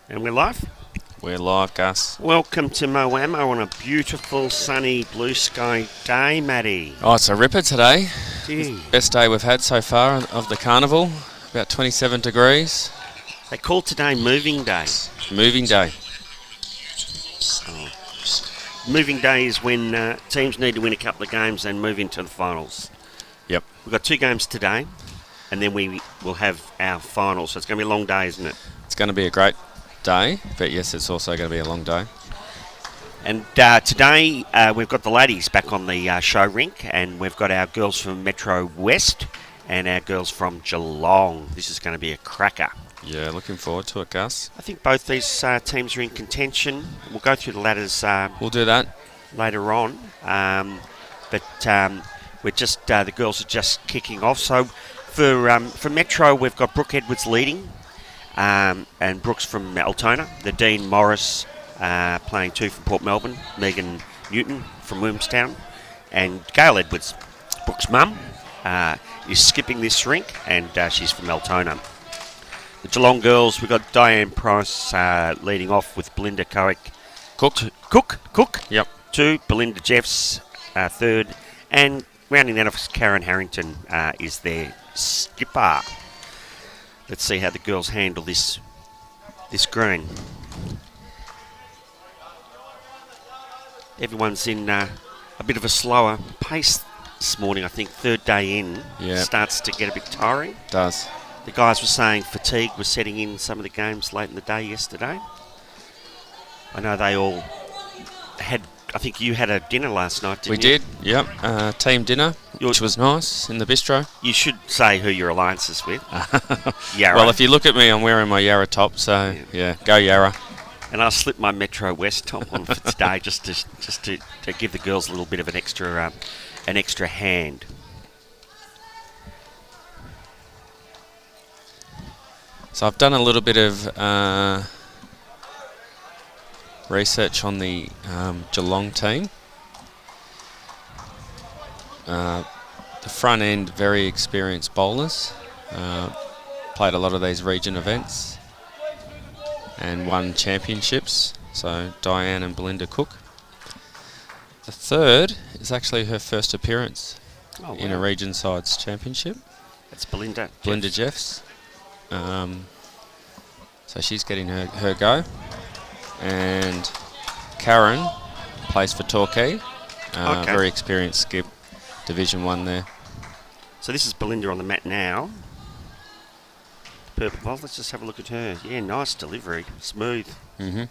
And we're live? We're live, Gus. Welcome to Moama on a beautiful, sunny, blue sky day, Matty. Oh, it's a ripper today. Gee. Best day we've had so far of the carnival. About 27 degrees. They call today Moving Day. Moving day. Oh. Moving Day is when teams need to win a couple of games and move into the finals. Yep. We've got 2 games today, and then we will have our finals. So it's going to be a long day, isn't it? It's going to be a great day, but yes, it's also going to be a long day. And today we've got the ladies back on the show rink, and we've got our girls from Metro West and our girls from Geelong. This is going to be a cracker. Yeah, looking forward to it, Gus. I think both these teams are in contention. We'll go through the ladders We'll do that later on. But we're just the girls are just kicking off. So for Metro, we've got Brooke Edwards leading, and Brooks from Altona. The Dean Morris playing 2 from Port Melbourne. Megan Newton from Williamstown, and Gail Edwards, Brooks' mum, is skipping this rink, and she's from Altona. The Geelong girls, we've got Diane Price leading off with Belinda Cook. Yep. 2, Belinda Jeffs 3rd, and rounding that off, Karen Harrington is their skipper. Let's see how the girls handle this green. Everyone's in a bit of a slower pace this morning. I think 3rd day in starts to get a bit tiring. Does. The guys were saying fatigue was setting in some of the games late in the day yesterday. I know they all had, I think you had a dinner last night, didn't you? We did, yep. Team dinner, which was nice in the bistro. You should say who your alliance is with. Yarra. Well, if you look at me, I'm wearing my Yarra top, so yeah, go Yarra. And I slipped my Metro West top on for today just to give the girls a little bit of an extra hand. So I've done a little bit of research on the Geelong team. The front end, very experienced bowlers. Played a lot of these region events and won championships. So Diane and Belinda Cook. The third is actually her first appearance in a region sides championship. That's Belinda. Belinda Jeffs. So she's getting her go, and Karen plays for Torquay. Very experienced skip, Division 1 there. So this is Belinda on the mat now. Purple ball. Let's just have a look at her. Yeah, nice delivery, smooth. Mm-hmm.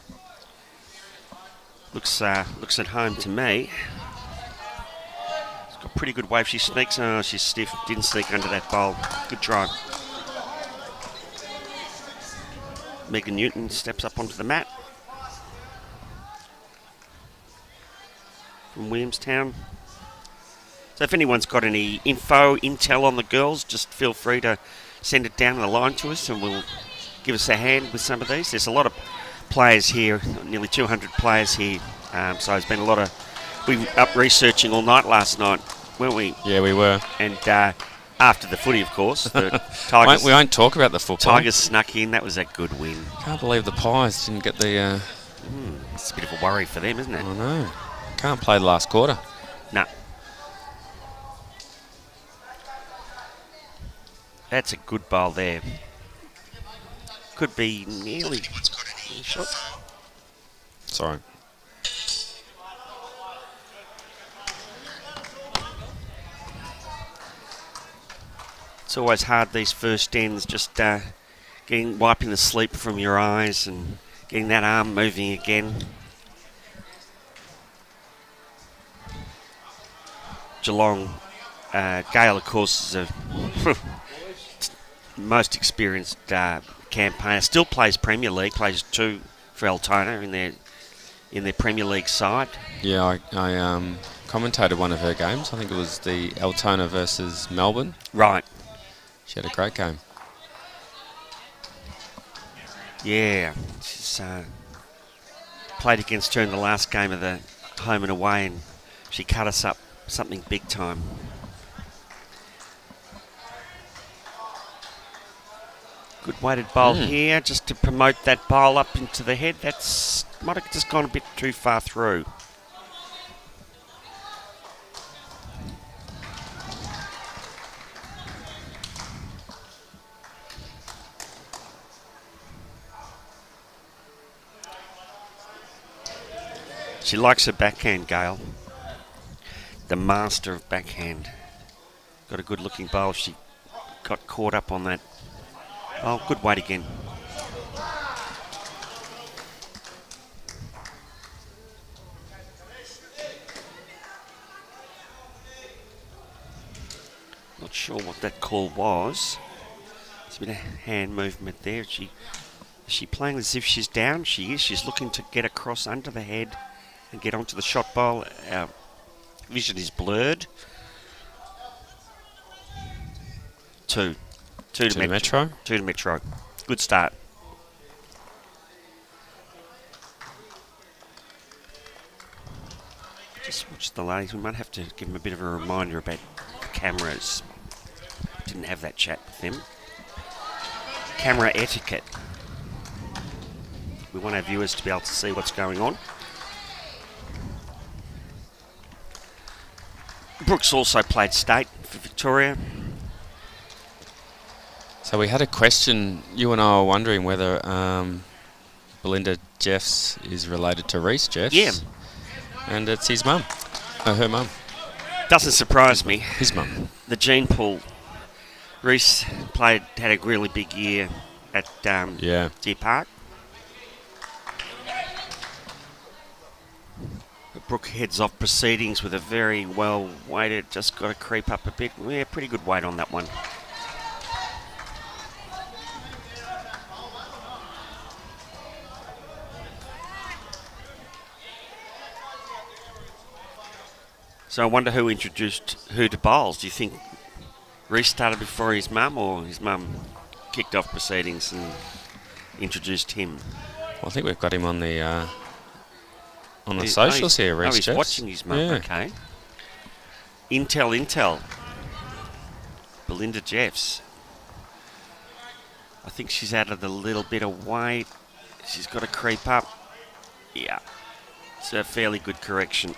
Looks at home to me. She's got pretty good wave. She sneaks. Oh, she's stiff. Didn't sneak under that bowl. Good try. Megan Newton steps up onto the mat from Williamstown. So if anyone's got any intel on the girls, just feel free to send it down the line to us and we'll give us a hand with some of these. There's a lot of players here, nearly 200 players here. So there's been a lot of... We were up researching all night last night, weren't we? Yeah, we were. And after the footy, of course, the Tigers... We won't talk about the football. Tigers snuck in. That was a good win. Can't believe the Pies didn't get the... It's a bit of a worry for them, isn't it? I know. Can't play the last quarter. No. That's a good bowl there. Could be nearly shot. Sorry. It's always hard, these first ends, just wiping the sleep from your eyes and getting that arm moving again. Geelong, Gail, of course, is a most experienced campaigner. Still plays Premier League, plays 2 for Altona in their Premier League side. Yeah, I commentated one of her games. I think it was the Altona versus Melbourne. Right. She had a great game. Yeah, she's played against her in the last game of the home and away, and she cut us up something big time. Good weighted bowl here, just to promote that bowl up into the head. That's might have just gone a bit too far through. She likes her backhand, Gail. The master of backhand. Got a good looking bowl. She got caught up on that. Oh, good weight again. Not sure what that call was. There's a bit of hand movement there. Is she playing as if she's down? She is. She's looking to get across under the head and get onto the shot bowl. Our vision is blurred. Two to Metro. 2 to Metro. Good start. Just watch the ladies. We might have to give them a bit of a reminder about the cameras. Didn't have that chat with them. Camera etiquette. We want our viewers to be able to see what's going on. Brooks also played state for Victoria. So we had a question. You and I were wondering whether Belinda Jeffs is related to Reece Jeffs. Yeah. And it's his mum. Her mum. Doesn't surprise me. His mum. The gene pool. Reece had a really big year at Deer Park. Brooke heads off proceedings with a very well weighted, just got to creep up a bit. Yeah, pretty good weight on that one. So I wonder who introduced who to bowls. Do you think Reece started before his mum, or his mum kicked off proceedings and introduced him? Well, I think we've got him on the socials here, Reece he's Jeffs. watching his mum, Yeah. okay. Intel. Belinda Jeffs. I think she's added a little bit of weight. She's got to creep up. Yeah. It's a fairly good correction.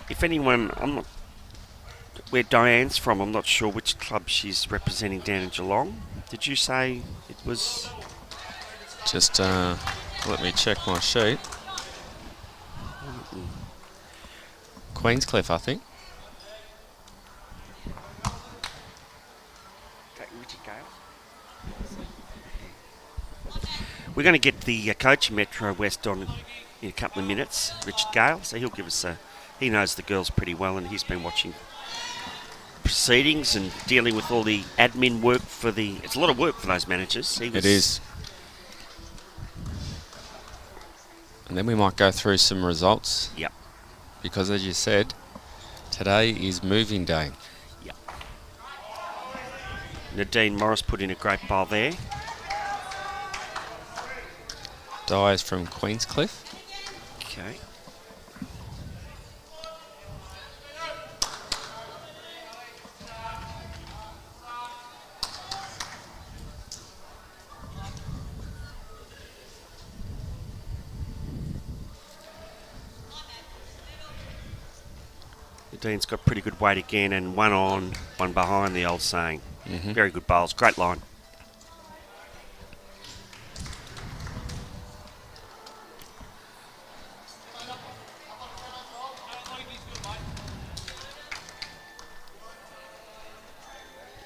If anyone, I'm not where Diane's from, I'm not sure which club she's representing down in Geelong. Did you say it was? Just let me check my sheet. Queenscliff, I think. We're going to get the coach of Metro West on in a couple of minutes, Richard Gale, so he'll give us he knows the girls pretty well, and he's been watching proceedings and dealing with all the admin work it's a lot of work for those managers. It is. And then we might go through some results. Yep. Because as you said, today is moving day. Yep. Nadine Morris put in a great bowl there. Dyes from Queenscliff. Okay. Dean's got pretty good weight again, and one on, one behind, the old saying. Very good bowls, great line.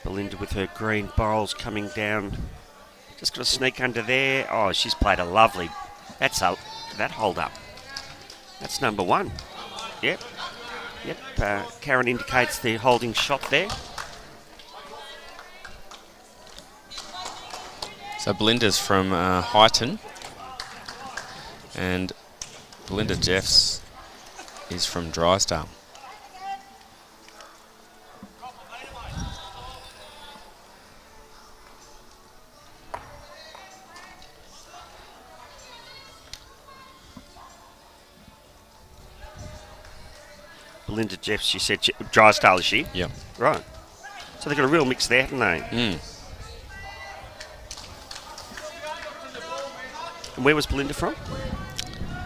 Belinda with her green bowls coming down. Just got to sneak under there. Oh, she's played a lovely. That hold up. That's number one. Yep. Yep. Karen indicates the holding shot there. So Belinda's from Highton, and Belinda Jeffs is from Drysdale. Belinda Jeffs, she said Drysdale, is she? Yep. Right. So they've got a real mix there, haven't they? And where was Belinda from?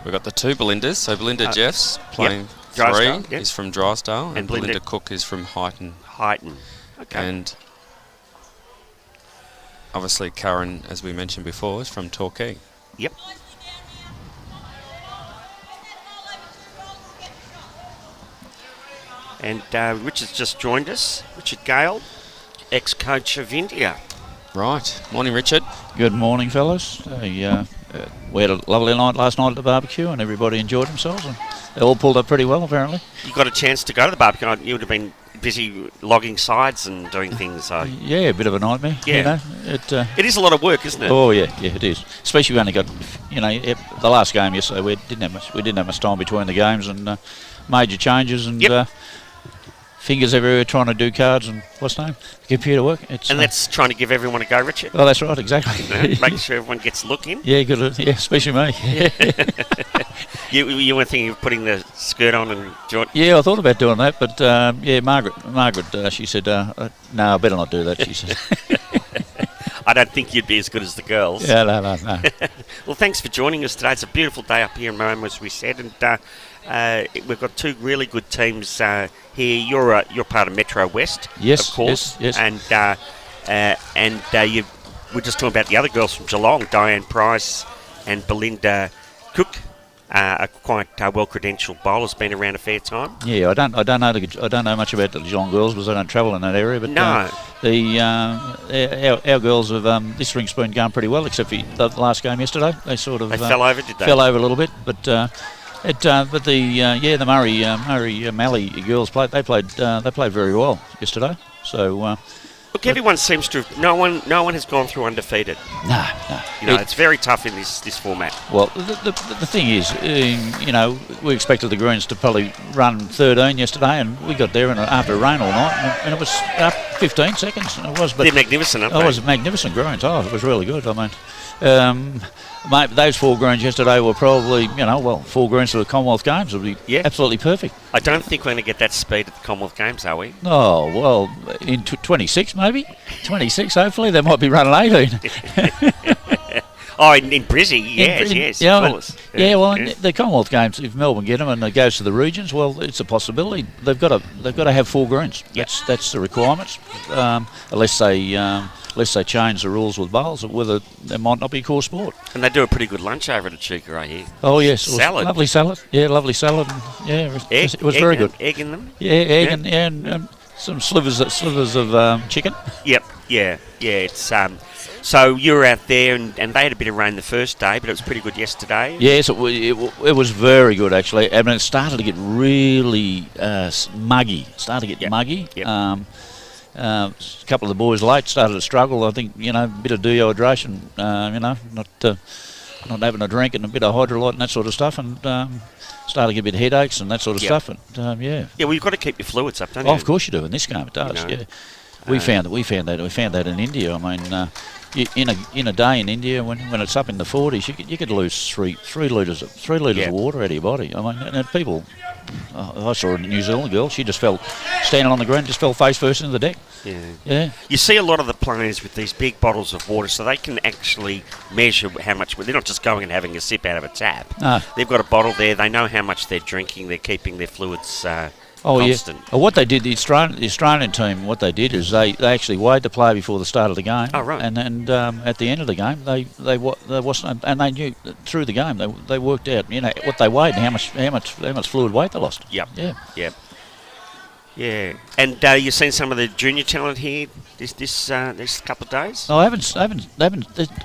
We've got the two Belindas. So Belinda Jeffs playing Drysdale, three is from Drysdale, and Belinda Belinda Cook is from Highton. Highton. Okay. And obviously Karen, as we mentioned before, is from Torquay. Yep. And Richard's just joined us. Richard Gale, ex-coach of India. Right. Morning, Richard. Good morning, fellas. We had a lovely night last night at the barbecue, and everybody enjoyed themselves, and they all pulled up pretty well, apparently. You got a chance to go to the barbecue. You would have been busy logging sides and doing things. So. Yeah, a bit of a nightmare. Yeah. You know, it is a lot of work, isn't it? Oh yeah, it is. Especially we only got, the last game yesterday. We didn't have much time between the games, and major changes and. Fingers everywhere trying to do cards and what's the name? Computer work. And that's trying to give everyone a go, Richard. Oh, that's right, exactly. Making sure everyone gets a look in. Yeah, good. Yeah, especially me. You were thinking of putting the skirt on and join? Yeah, I thought about doing that, but Margaret, she said, no, I better not do that, she said. I don't think you'd be as good as the girls. Yeah, no. Well, thanks for joining us today. It's a beautiful day up here in Moama, as we said, and we've got two really good teams here. You're part of Metro West, yes, of course. Yes. And we're just talking about the other girls from Geelong, Diane Price and Belinda Cook. Are quite well-credentialed bowlers, been around a fair time. Yeah, I don't know much about the Geelong girls because I don't travel in that area. But no, our girls have this ring's been going pretty well, except for the last game yesterday. They sort of fell over, did they? Fell over a little bit, but the Murray Malley girls played very well yesterday. So. Look, everyone seems to have. No one has gone through undefeated. No. It's very tough in this format. Well, the thing is, we expected the Greens to probably run 13 yesterday, and we got there after rain all night, and it was up 15 seconds. And it was, but they're magnificent, aren't they? It was magnificent Greens. Oh, it was really good. I mean, mate, those 4 Greens yesterday were probably, 4 Greens to the Commonwealth Games would be absolutely perfect. I don't think we're going to get that speed at the Commonwealth Games, are we? Oh, well, in 26 maybe? 26, hopefully. They might be running 18. Oh, in Brizzy, yes, yeah, of course. The Commonwealth Games, if Melbourne get them and it goes to the regions, well, it's a possibility. They've got to have 4 Greens. Yep. That's the requirements, unless they change the rules with bowls, whether there might not be core sport. And they do a pretty good lunch over at Chica, I hear. Oh yes, salad, lovely salad. Yeah, lovely salad. And, it was very good. Egg in them. Yeah, egg and some slivers of chicken. Yep. Yeah. It's So you were out there, and they had a bit of rain the first day, but it was pretty good yesterday. Yes, it was very good actually. I mean, it started to get really muggy. Muggy. Yep. A couple of the boys late started to struggle. I think a bit of dehydration. Not having a drink and a bit of hydrolyte and that sort of stuff, and started to get a bit of headaches and that sort of stuff. And Yeah, well, you've got to keep your fluids up, don't you? Oh, of course you do. In this game, it does. Yeah. We found that in India. I mean, in a day in India when it's up in the 40s, you could lose three litres of water out of your body. I mean, and people. I saw a New Zealand girl. She just fell standing on the ground, just fell face first into the deck. Yeah. You see a lot of the players with these big bottles of water, so they can actually measure how much. They're not just going and having a sip out of a tap. No. They've got a bottle there. They know how much they're drinking. They're keeping their fluids. Oh constant. Yeah. What they did, the Australian team, what they did is they actually weighed the player before the start of the game. Oh right. And at the end of the game, they wasn't, and they knew through the game they worked out what they weighed and how much fluid weight they lost. Yep. Yeah. Yep. Yeah. And you've seen some of the junior talent here this couple of days. No, I haven't.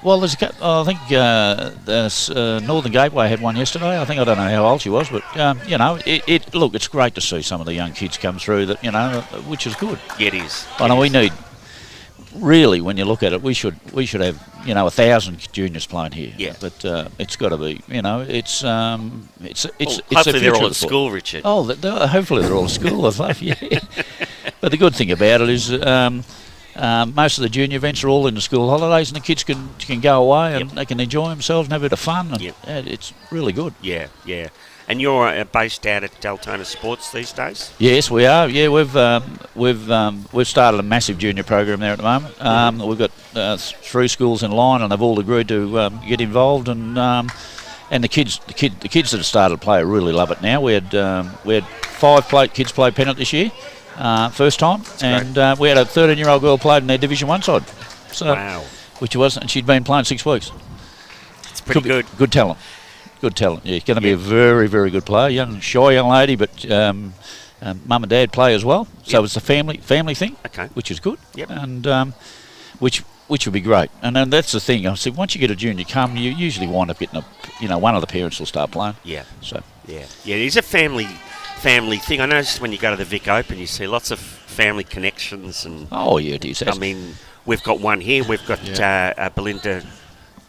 Well, there's a couple. I think Northern Gateway had one yesterday. I don't know how old she was, but look, it's great to see some of the young kids come through. Which is good. Yeah, it is. I know we need. Really, when you look at it, we should have 1,000 juniors playing here. Yeah. But it's got to be. It's hopefully they're all at school, Richard. Oh, hopefully they're all at school. Yeah. But the good thing about it is, most of the junior events are all in the school holidays, and the kids can go away and they can enjoy themselves and have a bit of fun. And it's really good. Yeah, yeah. And you're based out at Deltona Sports these days? Yes, we are. Yeah, we've started a massive junior program there at the moment. We've got 3 schools in line, and they've all agreed to get involved. And the kids that have started to play really love it now. We had 5 kids play pennant this year, first time, and we had a 13-year-old girl played in their Division 1 side. So, wow. Which was, and she'd been playing 6 weeks. It's pretty good. Good talent. Good talent. Yeah, going to be a very, very good player. Shy young lady, but mum and dad play as well. So it's a family thing, which is good. Yep. And which would be great. And then that's the thing. I said, once you get a junior come, you usually wind up getting one of the parents will start playing. Yeah. So yeah, it is a family thing. I noticed when you go to the Vic Open, you see lots of family connections and. Oh yeah, it is. I mean, we've got one here. We've got Belinda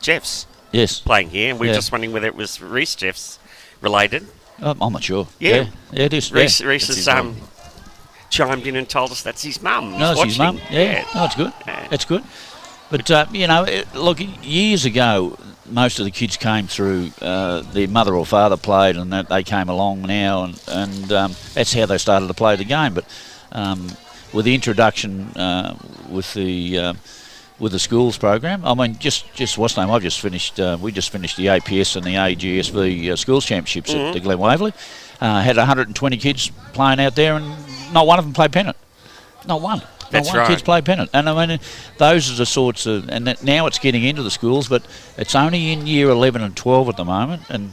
Jeffs. Yes. Playing here, and we're just wondering whether it was Reese Jeffs related. I'm not sure. Yeah, it is. Reese has chimed in and told us that's his mum. No, it's his mum. Yeah. Oh, it's good. It's good. But look, years ago, most of the kids came through. Their mother or father played, and they came along now, and that's how they started to play the game. But with the introduction, with the schools program, I mean, just what's the name? We just finished the APS and the AGSV schools championships at the Glen Waverley. Had 120 kids playing out there, and not one of them played pennant. Not one. That's not one right. Kids play pennant, and I mean, those are the sorts of. And now it's getting into the schools, but it's only in year 11 and 12 at the moment. And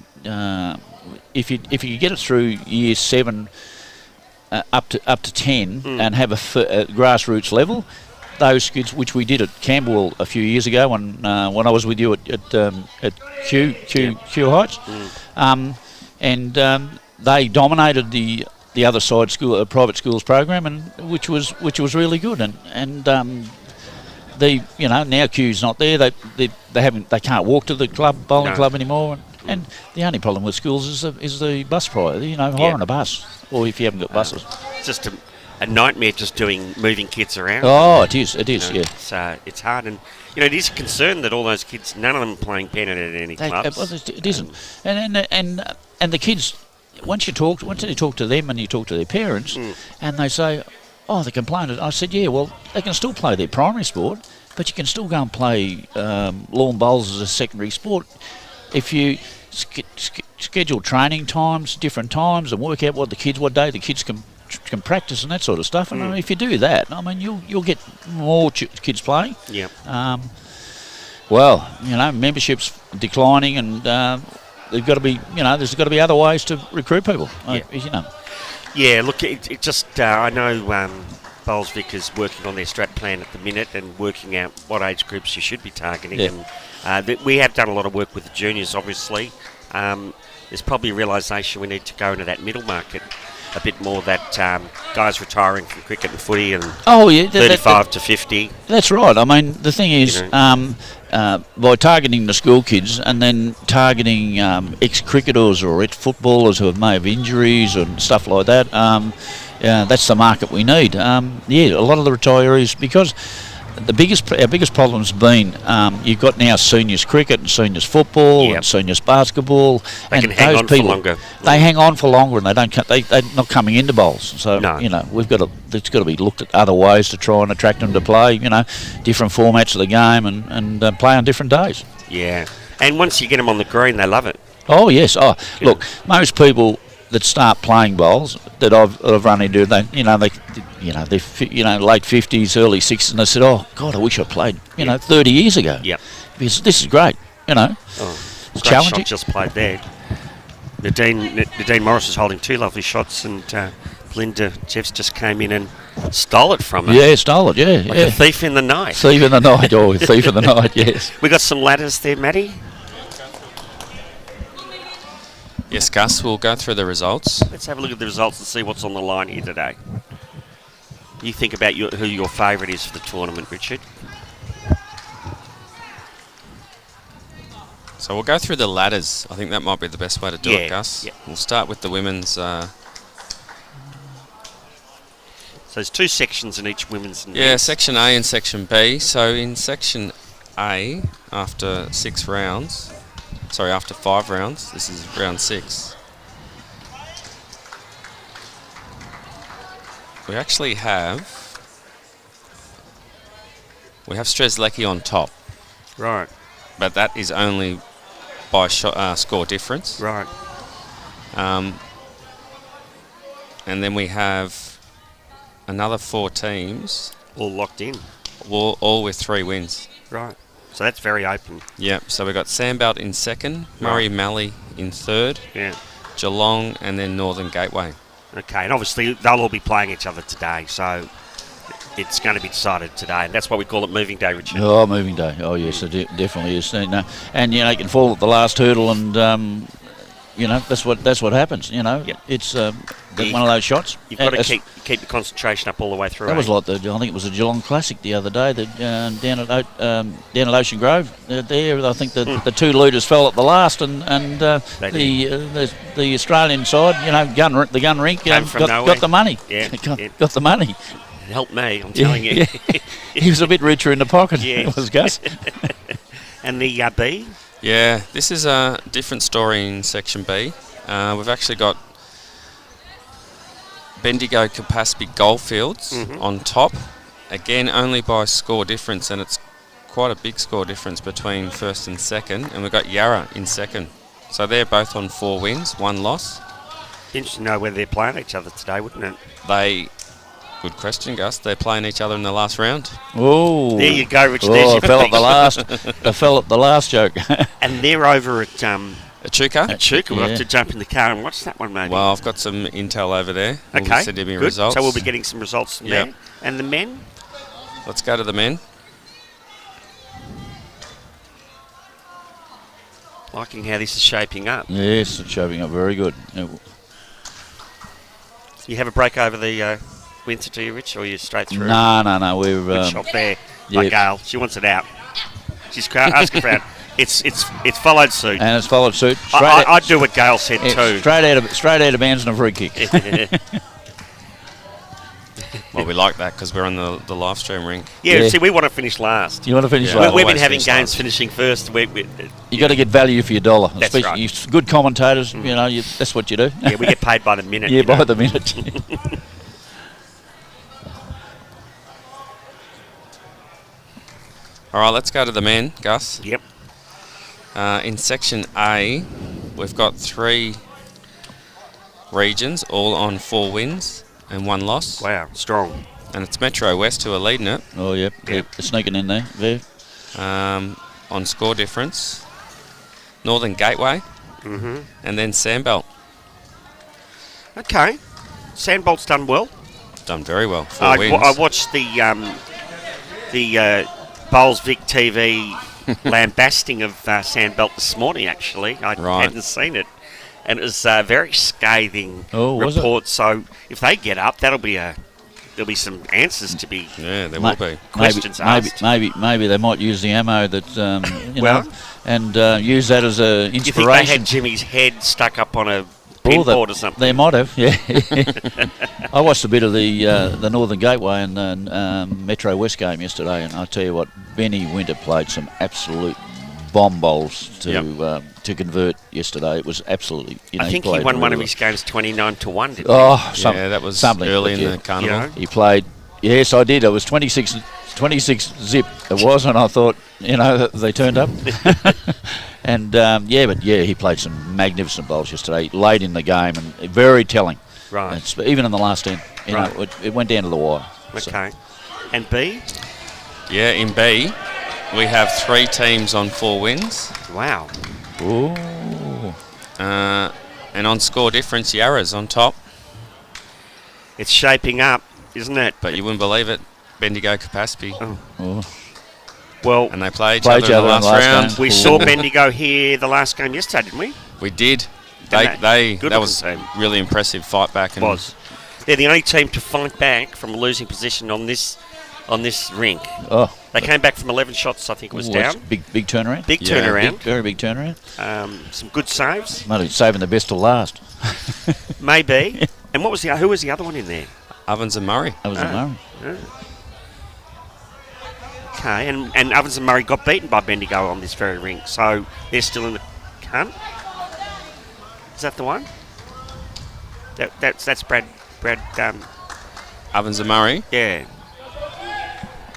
if you get it through year 7 up to 10 and have a grassroots level. Those kids, which we did at Camberwell a few years ago, when I was with you at Q Heights, and they dominated the other side school, private schools program, and which was really good. And now Q's not there. They can't walk to the bowling club anymore. And the only problem with schools is the bus price. Hiring a bus, or if you haven't got buses, it's just a nightmare just moving kids around. Oh, it is, yeah. It's hard, and it is a concern that all those kids, none of them are playing pennant at any clubs. It isn't, and the kids, once you talk to them and you talk to their parents, and they say, oh, they complain. I said, yeah, well, they can still play their primary sport, but you can still go and play lawn bowls as a secondary sport if you schedule training times, different times, and work out what day the kids can practice and that sort of stuff. And I mean, if you do that, I mean, you'll get more kids playing. Yeah. Membership's declining, and there's got to be other ways to recruit people. Yeah. Look, it just I know Bowlesvik is working on their strat plan at the minute and working out what age groups you should be targeting. Yeah. And we have done a lot of work with the juniors, obviously. There's probably a realisation we need to go into that middle market a bit more, that guys retiring from cricket and footy and 35 to 50. That's right. I mean, the thing is, by targeting the school kids and then targeting ex-cricketers or ex-footballers who may have injuries and stuff like that, that's the market we need. A lot of the retirees, because our biggest problem's been you've got now seniors cricket and seniors football and seniors basketball, they and can hang on for longer. They hang on for longer, and they're not coming into bowls. So it's got to be looked at other ways to try and attract them to play. Different formats of the game and play on different days. Yeah, and once you get them on the green, they love it. Oh yes. Oh, look, most people that start playing bowls that I've run into, they're late 50s, early 60s, and they said, "Oh God, I wish I played 30 years ago." Yep. Because this is great. It's challenging. Shot just played there. Nadine Morris is holding 2 lovely shots, and Belinda Jeffs just came in and stole it from her. Yeah, stole it. Yeah, like a thief in the night. Thief in the night. Oh, thief in the night. Yes. We got some ladders there, Matty. Yes, Gus, we'll go through the results. Let's have a look at the results and see what's on the line here today. You think about who your favourite is for the tournament, Richard. So we'll go through the ladders. I think that might be the best way to do it, Gus. Yeah. We'll start with the women's. So there's 2 sections in each women's and Yeah, men's. Section A and Section B. So in Section A, after 5 rounds, this is round 6. We actually have Strzelecki on top, Right, but that is only by score difference. right. And then we have another 4 teams, All locked in. all with 3 wins. Right. So that's very open. Yep, so we've got Sandbelt in 2nd, Murray Mallee in 3rd, Yeah. Geelong, and then Northern Gateway. Okay, and obviously they'll all be playing each other today, so it's going to be decided today, and that's what we call it moving day, Richard. Oh, moving day. Oh, yes, it definitely is. And you can fall at the last hurdle, and that's what happens. Yep. It's one of those shots. You've got to keep the concentration up all the way through. That was like I think it was a Geelong Classic the other day. Down at Ocean Grove. There, I think the 2 leaders fell at the last, and the Australian side, the gun rink, got the money. Yeah, got the money. It helped me, I'm telling you. Yeah. He was a bit richer in the pocket. Yeah. Was Gus. And the B? Yeah, this is a different story in Section B. We've actually got Bendigo Capaspy Goldfields on top. Again, only by score difference, and it's quite a big score difference between 1st and 2nd. And we've got Yarra in 2nd. So they're both on 4 wins, 1 loss. Interesting to know whether they're playing each other today, wouldn't it? Good question, Gus. They're playing each other in the last round. Oh, there you go, Richard. Oh, fell at the last. They fell at the last joke. And they're over at Echuca. We'll have to jump in the car and watch that one, maybe. Well, I've got some intel over there. Okay, We'll send me results. So we'll be getting some results from there. And the men? Let's go to the men. Liking how this is shaping up. Yes, it's shaping up very good. You have a break over the Windsor, do you, Rich, or you straight through? No. We're Good shot there by Gail. She wants it out. She's asking for it. It's followed suit. And it's followed suit. I'd do what Gail said too. Straight out of bounds and a free kick. Well, we like that because we're on the live stream rink. Yeah, see, we want to finish last. You want to finish last? We've been having games finishing first. You got to get value for your dollar. That's right. You good commentators, that's what you do. Yeah, we get paid by the minute. Yeah, by the minute. All right, let's go to the men, Gus. Yep. In Section A, we've got 3 regions, all on 4 wins and 1 loss. Wow, strong. And it's Metro West who are leading it. Oh, yep. They're sneaking in there. On score difference, Northern Gateway, and then Sandbelt. Okay. Sandbolt's done well. Done very well. 4 wins. I watched the Bowls Vic TV lambasting of Sandbelt this morning, actually. I hadn't seen it. And it was very scathing report. So if they get up, there'll be some answers to be. Yeah, there will be questions asked. Maybe they might use the ammo that and use that as an inspiration. Do you think they had Jimmy's head stuck up on a pinboard or something? They might have. Yeah. I watched a bit of the Northern Gateway and Metro West game yesterday, and I tell you what, Benny Winter played some absolute bomb bowls to convert yesterday. It was absolutely. I think he won one of his games 29-1. Didn't he? Yeah, that was something early in the carnival. He played. Yes, I did. It was 26 zip. It was, and I thought, they turned up. And he played some magnificent bowls yesterday, late in the game, and very telling. Right. Even in the last end, it went down to the wire. Okay. So. And B? Yeah, in B, we have 3 teams on 4 wins. Wow. Ooh. And on score difference, Yarra's on top. It's shaping up, isn't it? But you wouldn't believe it. Bendigo Capaspy. Oh. Well, and they played each other in the last round. We saw Bendigo here the last game yesterday, didn't we? We did. That was a really impressive fight back. And was. They're the only team to fight back from a losing position on this rink. Oh. They came back from 11 shots, I think it was down. Big turnaround. Big turnaround. Very big turnaround. Some good saves. Might have saving the best till last. Maybe. And who was the other one in there? Ovens and Murray. Ovens and Murray. Yeah. Okay, and Ovens and Murray got beaten by Bendigo on this very rink, so they're still in the hunt. Is that the one? That's Brad. Ovens and Murray. Yeah.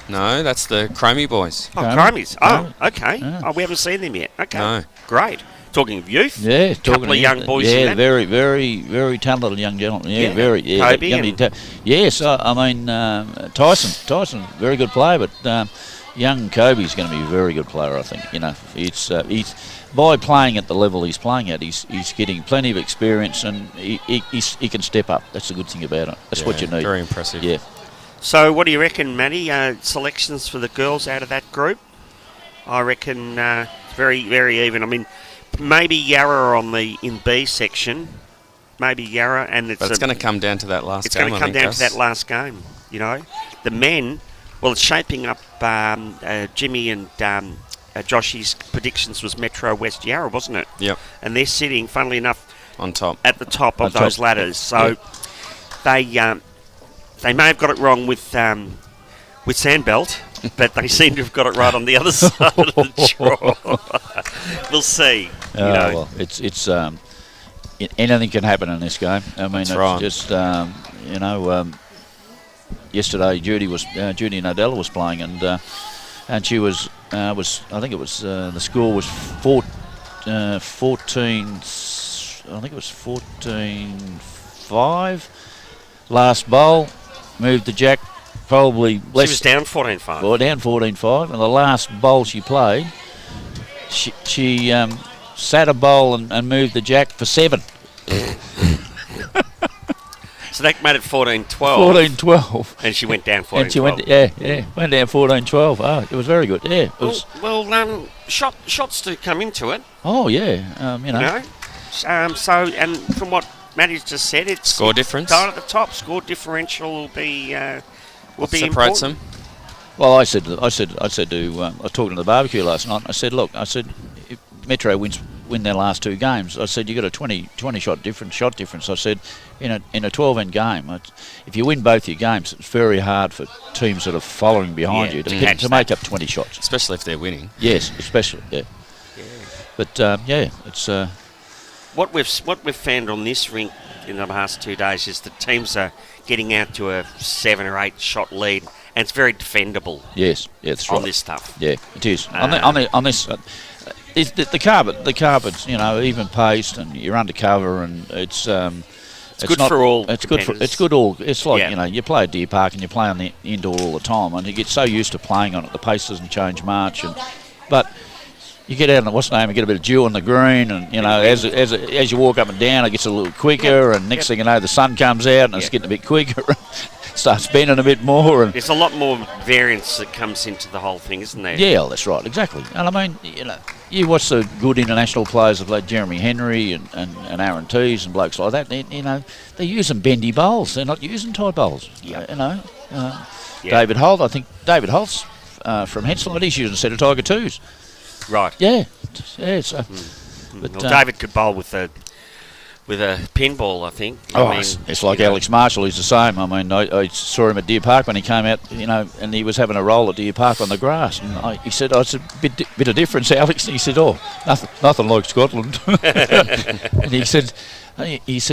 No, that's the Chromie boys. Oh, Chromies. Oh, okay. Yeah. Oh, we haven't seen them yet. Okay. No. Great. Talking of youth. Yeah, couple of young boys. Yeah, in that. very, very, very talented young gentleman. Yeah, very. Yeah, Kobe yes, I mean Tyson, very good player, but young Kobe's going to be a very good player. I think. You know, he's by playing at the level he's playing at, he's getting plenty of experience, and he can step up. That's the good thing about it. That's what you need. Very impressive. Yeah. So, what do you reckon, Matty? Selections for the girls out of that group? I reckon very, very even. I mean, maybe Yarra in B section, maybe Yarra, and But it's going to come down to that last game. It's going to come down to that last game. You know, the men. Well, it's shaping up. Jimmy and Joshy's predictions was Metro West Yarra, wasn't it? Yep. And they're sitting, funnily enough, on top at the top of those ladders. So they may have got it wrong with Sandbelt, but they seem to have got it right on the other side of the draw. We'll see. Well, it's anything can happen in this game. I mean, That's it's right. just yesterday Judy Nadella was playing, and she was I think it was the score was 14. I think it was 14-5. Last bowl, moved the jack probably less. She was down 14-5. Well, down 14-5, and the last bowl she played, she sat a bowl and moved the jack for 7. So that made it 14-12. 14-12. And she went down 14-12. And she went down 14-12. Oh, it was very good. Yeah. It was, shots do come into it. oh, yeah. You know. So, and from what Matty's just said, it's Score difference. down at the top. Score differential will be Separates important. them. Well, I said to I was talking to the barbecue last night. I said, look, if Metro win their last 2 games, I said you got a 20 shot difference. I said in a 12-end game, if you win both your games, it's very hard for teams that are following behind you to make up 20 shots, especially if they're winning. Yes, especially But it's what we've found on this rink in the past 2 days is that teams are getting out to a 7 or 8 shot lead, and it's very defendable. Yes, that's right. On this stuff. Yeah, it is. On this, it's the carpet's even paced, and you're undercover, and it's good for all. It's good all. It's like you play at Deer Park and you play on the indoor all the time, and you get so used to playing on it. The pace doesn't change much, but you get out and get a bit of dew on the green, and as you walk up and down, it gets a little quicker, and next thing you know, the sun comes out and it's getting a bit quicker, starts bending a bit more, and there's a lot more variance that comes into the whole thing, isn't there? Yeah, that's right, exactly. And I mean, you watch the good international players like Jeremy Henry and Aaron Tees and blokes like that. They're using bendy bowls. They're not using tight bowls. David Holt, I think David Holt's from Henslide, he's using a set of Tiger 2s. Right. Yeah. So, but, David could bowl with a pinball, I think. It's like Alex Marshall. He's the same. I mean, I saw him at Deer Park when he came out, and he was having a roll at Deer Park on the grass. And he said, it's a bit of difference, Alex. And he said, nothing like Scotland. And he said,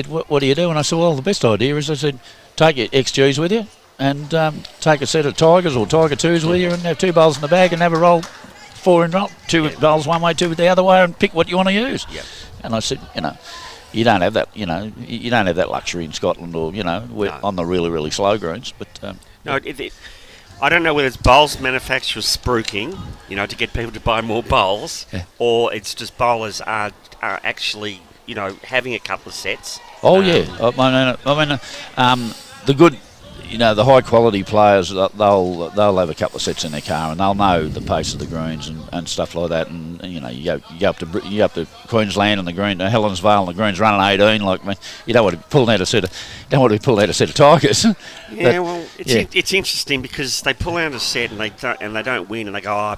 what do you do? And I said, well, the best idea is, I said, take your XGs with you and take a set of Tigers or Tiger 2s with you and have 2 bowls in the bag and have a roll 4 in roll, 2 bowls one way, 2 the other way, and pick what you want to use. Yep. And I said, you don't have that, you don't have that luxury in Scotland or, on the really, really slow greens. But no, I don't know whether it's bowls manufacturers spruiking, to get people to buy more bowls, or it's just bowlers are actually, having a couple of sets. Oh, yeah. I mean, the good, the high quality players, they'll have a couple of sets in their car and they'll know the pace of the greens and stuff like that. And you go up to Queensland and the green, Helens Vale and the greens running 18. Like, man, you don't want to be pulling out a set of Tigers. It's interesting because they pull out a set and they don't win, and they go, I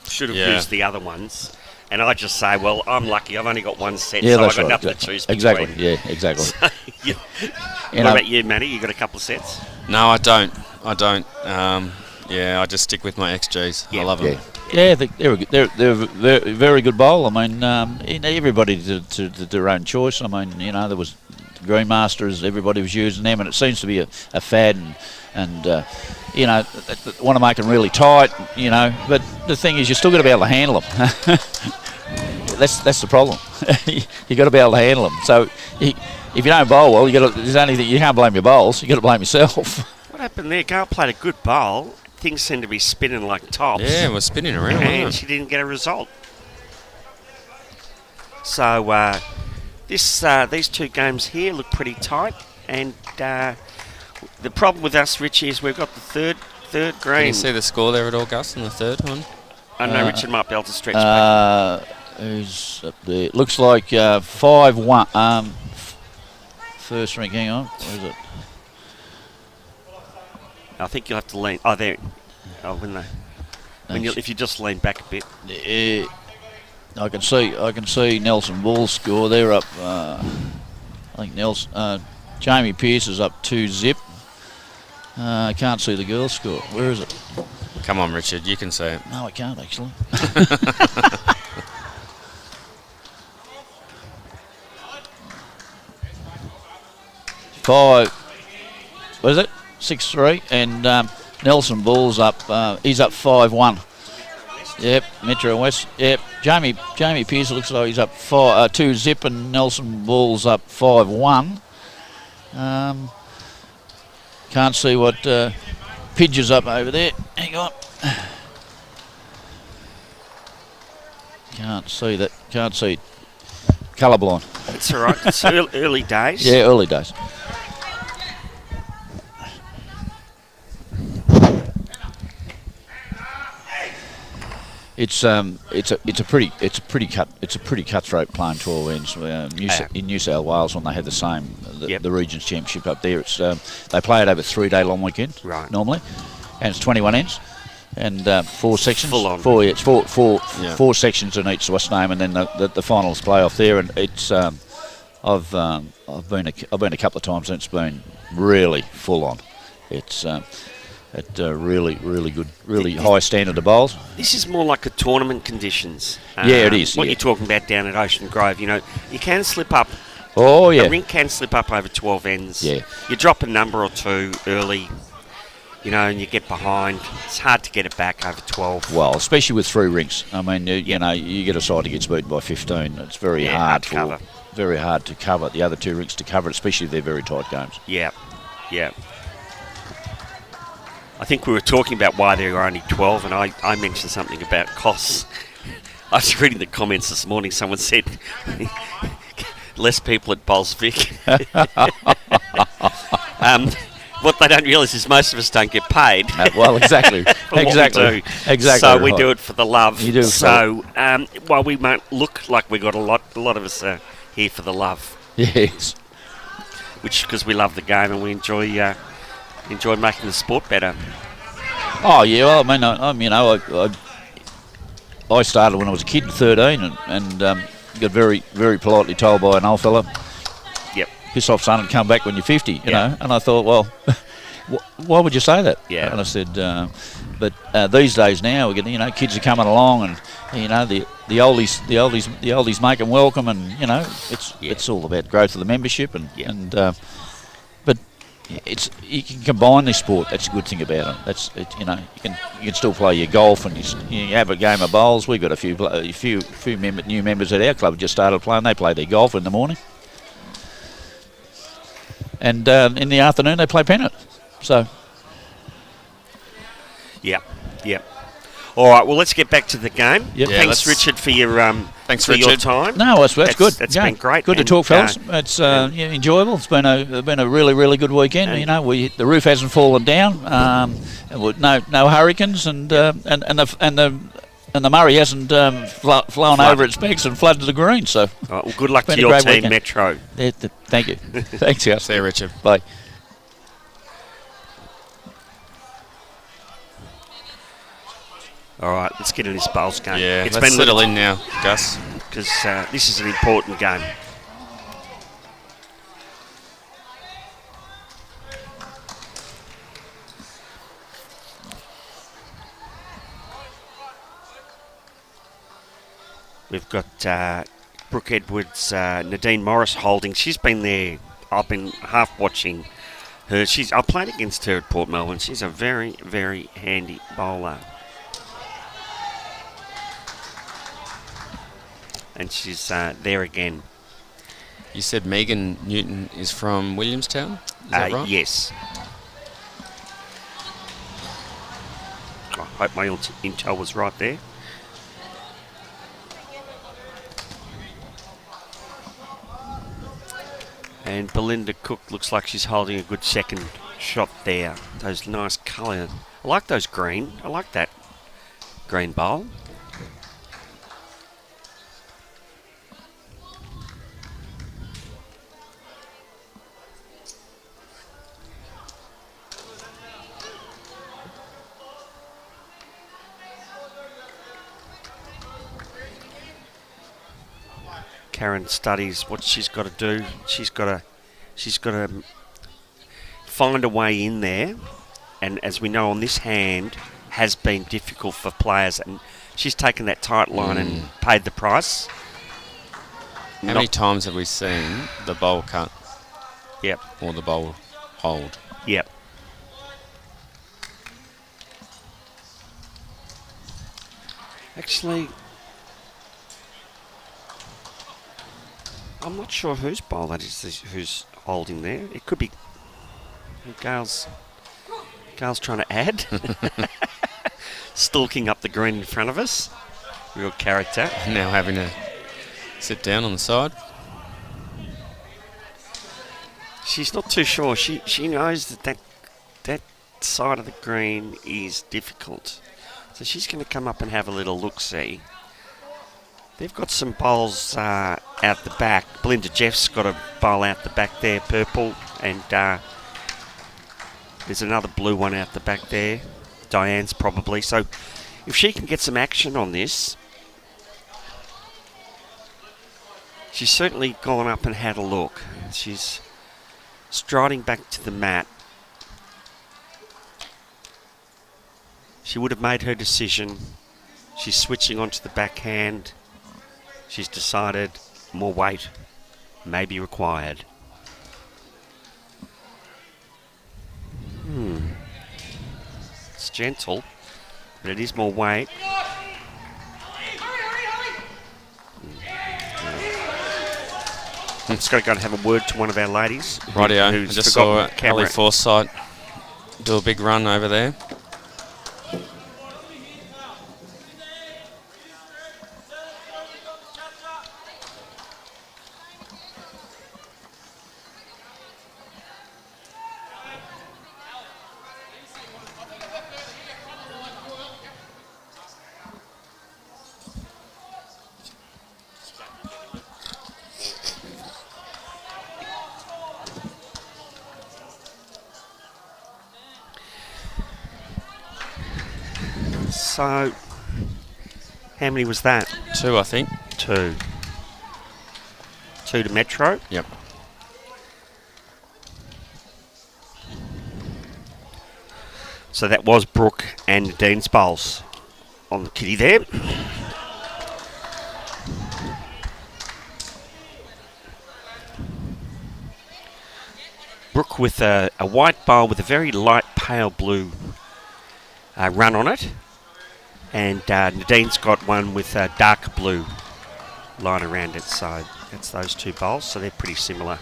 should have used the other ones. And I just say, well, I'm lucky. I've only got one set, so I've got nothing to choose between. Exactly. Yeah, exactly. So, What about you, Matty? You got a couple of sets? No, I don't. Yeah, I just stick with my XGs. Yeah. I love them. Yeah, they're a very good bowl. I mean, everybody to their own choice. I mean, there was Green Masters. Everybody was using them, and it seems to be a fad. And want to make them really tight. But the thing is, you still got to be able to handle them. That's the problem. You got to be able to handle them. So if you don't bowl well, there's only you can't blame your bowls. You got to blame yourself. What happened there? Gail played a good bowl. Things seemed to be spinning like tops. Yeah, it was spinning around. And she didn't get a result. So these two games here look pretty tight. And the problem with us, Richie, is we've got the third green. Can you see the score there at all, Gus, in the third one? I know Richard might be able to stretch back. Who's up there? It looks like 5-1. First ring, hang on. Where is it? I think you'll have to lean. Oh, there. Oh, if you just lean back a bit. I can see Nelson Ball's score. They're up. I think Jamie Pearce is up 2-0. I can't see the girls' score. Where is it? Come on, Richard. You can see it. No, I can't actually. What is it? 6-3, and Nelson Ball's up. He's up 5-1. Yep, Metro West. Yep, Jamie Pearce looks like he's up 2-0, and Nelson Ball's up 5-1. Can't see what Pidge is up over there. Hang on. Can't see that. Can't see. Colourblind. It's all right. It's early days. Yeah, early days. It's a pretty cutthroat playing 12 ends. In New South Wales, when they had the Regions Championship up there, it's they play it over a 3-day long weekend normally, and it's 21 ends and 4 sections. Full on. Four sections in each West Name, and then the finals play off there. And it's I've been a couple of times, and it's been really full on. It's at really good, really high standard of bowls. This is more like a tournament conditions. Yeah, it is. What you're talking about down at Ocean Grove, you can slip up. Oh, yeah. A rink can slip up over 12 ends. Yeah. You drop a number or two early, and you get behind. It's hard to get it back over 12. Well, especially with 3 rinks. I mean, you get a side that gets beaten by 15. It's very hard to cover. Very hard to cover the other 2 rinks to cover it, especially if they're very tight games. Yeah. I think we were talking about why there are only 12, and I mentioned something about costs. I was reading the comments this morning. Someone said less people at Bolsvik. What they don't realise is most of us don't get paid. Well, exactly. Exactly. So we do it for the love. You do. So while we might look like we got a lot of us are here for the love. Yes. Which because we love the game and we enjoy making the sport better. Oh yeah, well, I started when I was a kid, 13, and got very, very politely told by an old fella, "Yep, piss off, son, and come back when you're 50." You know, and I thought, well, why would you say that? Yeah. And I said, but these days now, we get, kids are coming along, and the oldies make them welcome, and it's all about growth of the membership, but you can combine this sport. That's a good thing about it. You can still play your golf and you have a game of bowls. We've got a few new members at our club who just started playing. They play their golf in the morning, and in the afternoon they play pennant. So, yeah. All right. Well, let's get back to the game. Yep. Yeah, thanks, Richard, for your your time. No, that's good. That's been great. Good to talk, fellas. It's enjoyable. It's been a really, really good weekend. The roof hasn't fallen down. No hurricanes, and the Murray hasn't flown over its banks and flooded the green. So, well, good luck to your team, weekend. Metro. Thank you. Thanks, guys. See you, Richard. Bye. All right, let's get in this bowls game. Yeah, let's settle in now, Gus. Because this is an important game. We've got Brooke Edwards, Nadine Morris holding. She's been there. I've been half watching her. I played against her at Port Melbourne. She's a very, very handy bowler. And she's there again. You said Megan Newton is from Williamstown? Is that right? Yes. I hope my intel was right there. And Belinda Cook looks like she's holding a good second shot there. Those nice colour. I like those green. I like that green bowl. Karen studies what she's got to do. She's got to find a way in there, and as we know on this hand, has been difficult for players, and she's taken that tight line and paid the price. How many times have we seen the bowl cut? Yep. Or the bowl hold? Yep. Actually, I'm not sure whose bowl that is who's holding there. It could be Gail's trying to add. Stalking up the green in front of us. Real character. Now having to sit down on the side. She's not too sure. She knows that side of the green is difficult. So she's going to come up and have a little look-see. They've got some bowls out the back. Belinda Jeff's got a bowl out the back there, purple, and there's another blue one out the back there. Diane's probably. So if she can get some action on this, she's certainly gone up and had a look. She's striding back to the mat. She would have made her decision. She's switching onto the backhand. She's decided more weight may be required. It's gentle, but it is more weight. I'm just going to go and have a word to one of our ladies. Rightio. I just saw Ellie Forsyth do a big run over there. So, how many was that? 2, I think. 2. 2 to Metro? Yep. So that was Brooke and Nadine's bowls on the kitty there. Brooke with a white bowl with a very light pale blue run on it. And Nadine's got one with a darker blue line around it. So that's those 2 bowls. So they're pretty similar.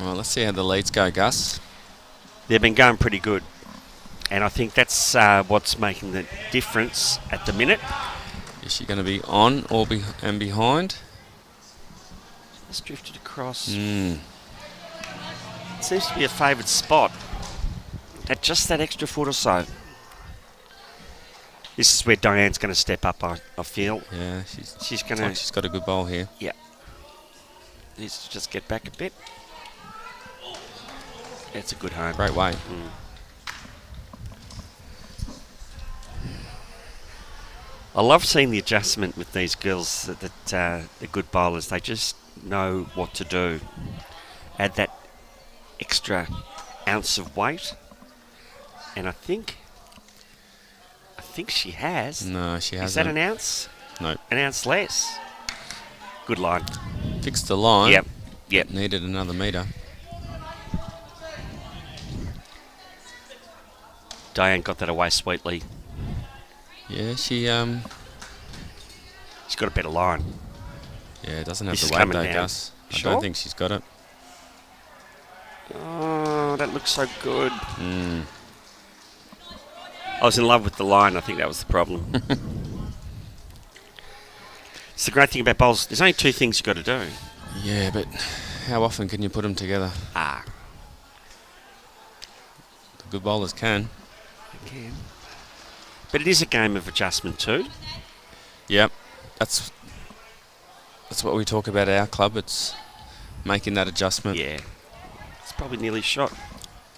Well, let's see how the leads go, Gus. They've been going pretty good. And I think that's what's making the difference at the minute. Is she going to be on or and behind? It's drifted across. It seems to be a favoured spot at just that extra foot or so. This is where Diane's going to step up, I feel. Yeah, she's going to. She's got a good bowl here. Yeah. Needs to just get back a bit. It's a good home. Great way. I love seeing the adjustment with these girls that the good bowlers. They just know what to do. Add that extra ounce of weight And I think she has. No, she hasn't. Is that an ounce? No. An ounce less. Good line. Fixed the line. Yep. Needed another metre. Diane got that away sweetly. Yeah, she's got a better line. Yeah, doesn't have This is the weight coming though, down. Gus. Sure? I don't think she's got it. Oh, that looks so good. I was in love with the line. I think that was the problem. It's the great thing about bowls. There's only two things you've got to do. Yeah, but how often can you put them together? The good bowlers can. They can. But it is a game of adjustment too. Yep. That's what we talk about at our club. It's making that adjustment. Yeah. It's probably nearly shot.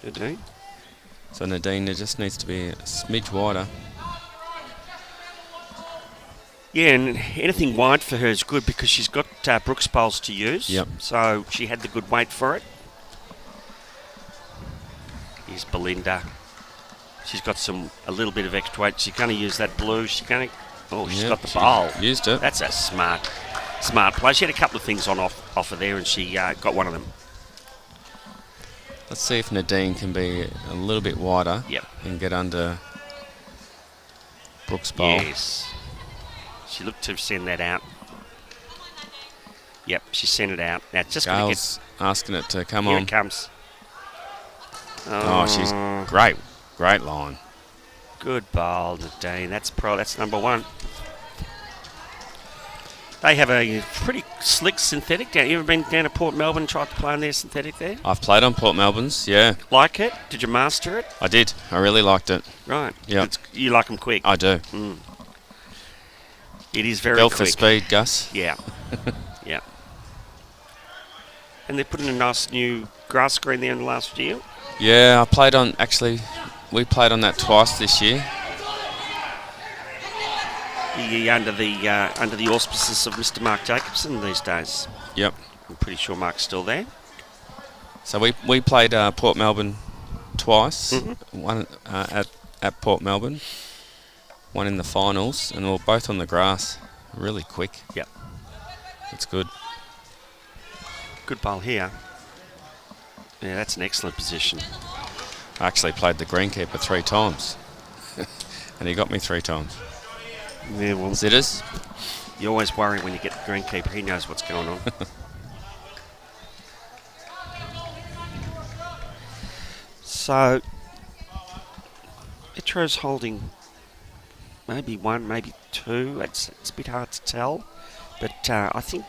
Nadine. So Nadine, there just needs to be a smidge wider. Yeah, and anything wide for her is good because she's got Brooks bowls to use. Yep. So she had the good weight for it. Here's Belinda. She's got a little bit of extra weight. She's going to use that blue. She's got the bowl. Used it. That's a smart play. She had a couple of things on offer there, and she got one of them. Let's see if Nadine can be a little bit wider. Yep. And get under Brooks' bowl. Yes. She looked to send that out. Yep, she sent it out. Now it's just going to Gail's asking it to come Here on. it comes. Oh, she's great. Great line. Good bowl, Nadine. That's number one. They have a pretty slick synthetic down. You ever been down to Port Melbourne and tried to play on their synthetic there? I've played on Port Melbourne's, yeah. Like it? Did you master it? I did. I really liked it. Right. Yeah. You like them quick? I do. It is very Built quick. for speed, Gus. Yeah. Yeah. And they're putting a nice new grass screen there in the last year. Yeah, we played on that twice this year. Under the auspices of Mr. Mark Jacobson these days. Yep. I'm pretty sure Mark's still there. So we played Port Melbourne twice. Mm-hmm. One at Port Melbourne, one in the finals, and we were both on the grass. Really quick. Yep. It's good. Good bowl here. Yeah, that's an excellent position. I actually played the greenkeeper 3 times, and he got me 3 times. Yeah, well, Zitters? you always worry when you get the greenkeeper. He knows what's going on. So, Metro's holding maybe 1, maybe 2. It's a bit hard to tell. But I think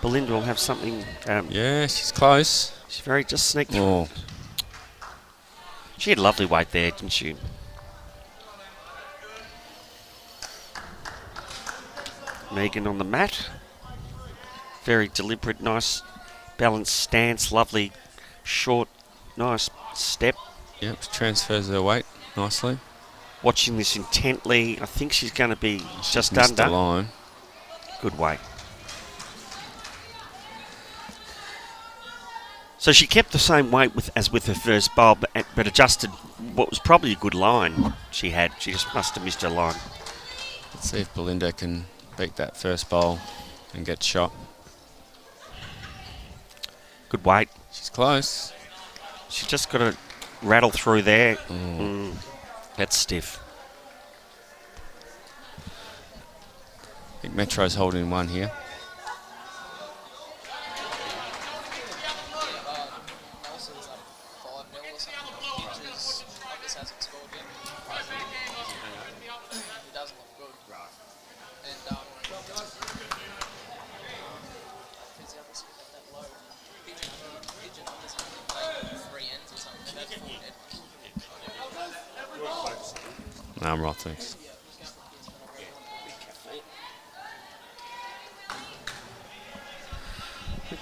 Belinda will have something. Yeah, she's close. She's very just sneaked through. Oh, She had lovely weight there, didn't she? Megan on the mat. Very deliberate, nice balanced stance. Lovely, short, nice step. yep, transfers her weight nicely. Watching this intently. I think she's going to be just Missed the under. line. Good weight. So she kept the same weight as with her first bowl, but adjusted what was probably a good line she had. She just must have missed her line. Let's see if Belinda can beat that first bowl and get shot. Good weight. She's close. She's just got to rattle through there. That's stiff. I think Metro's holding 1 here. No, I'm right, thanks.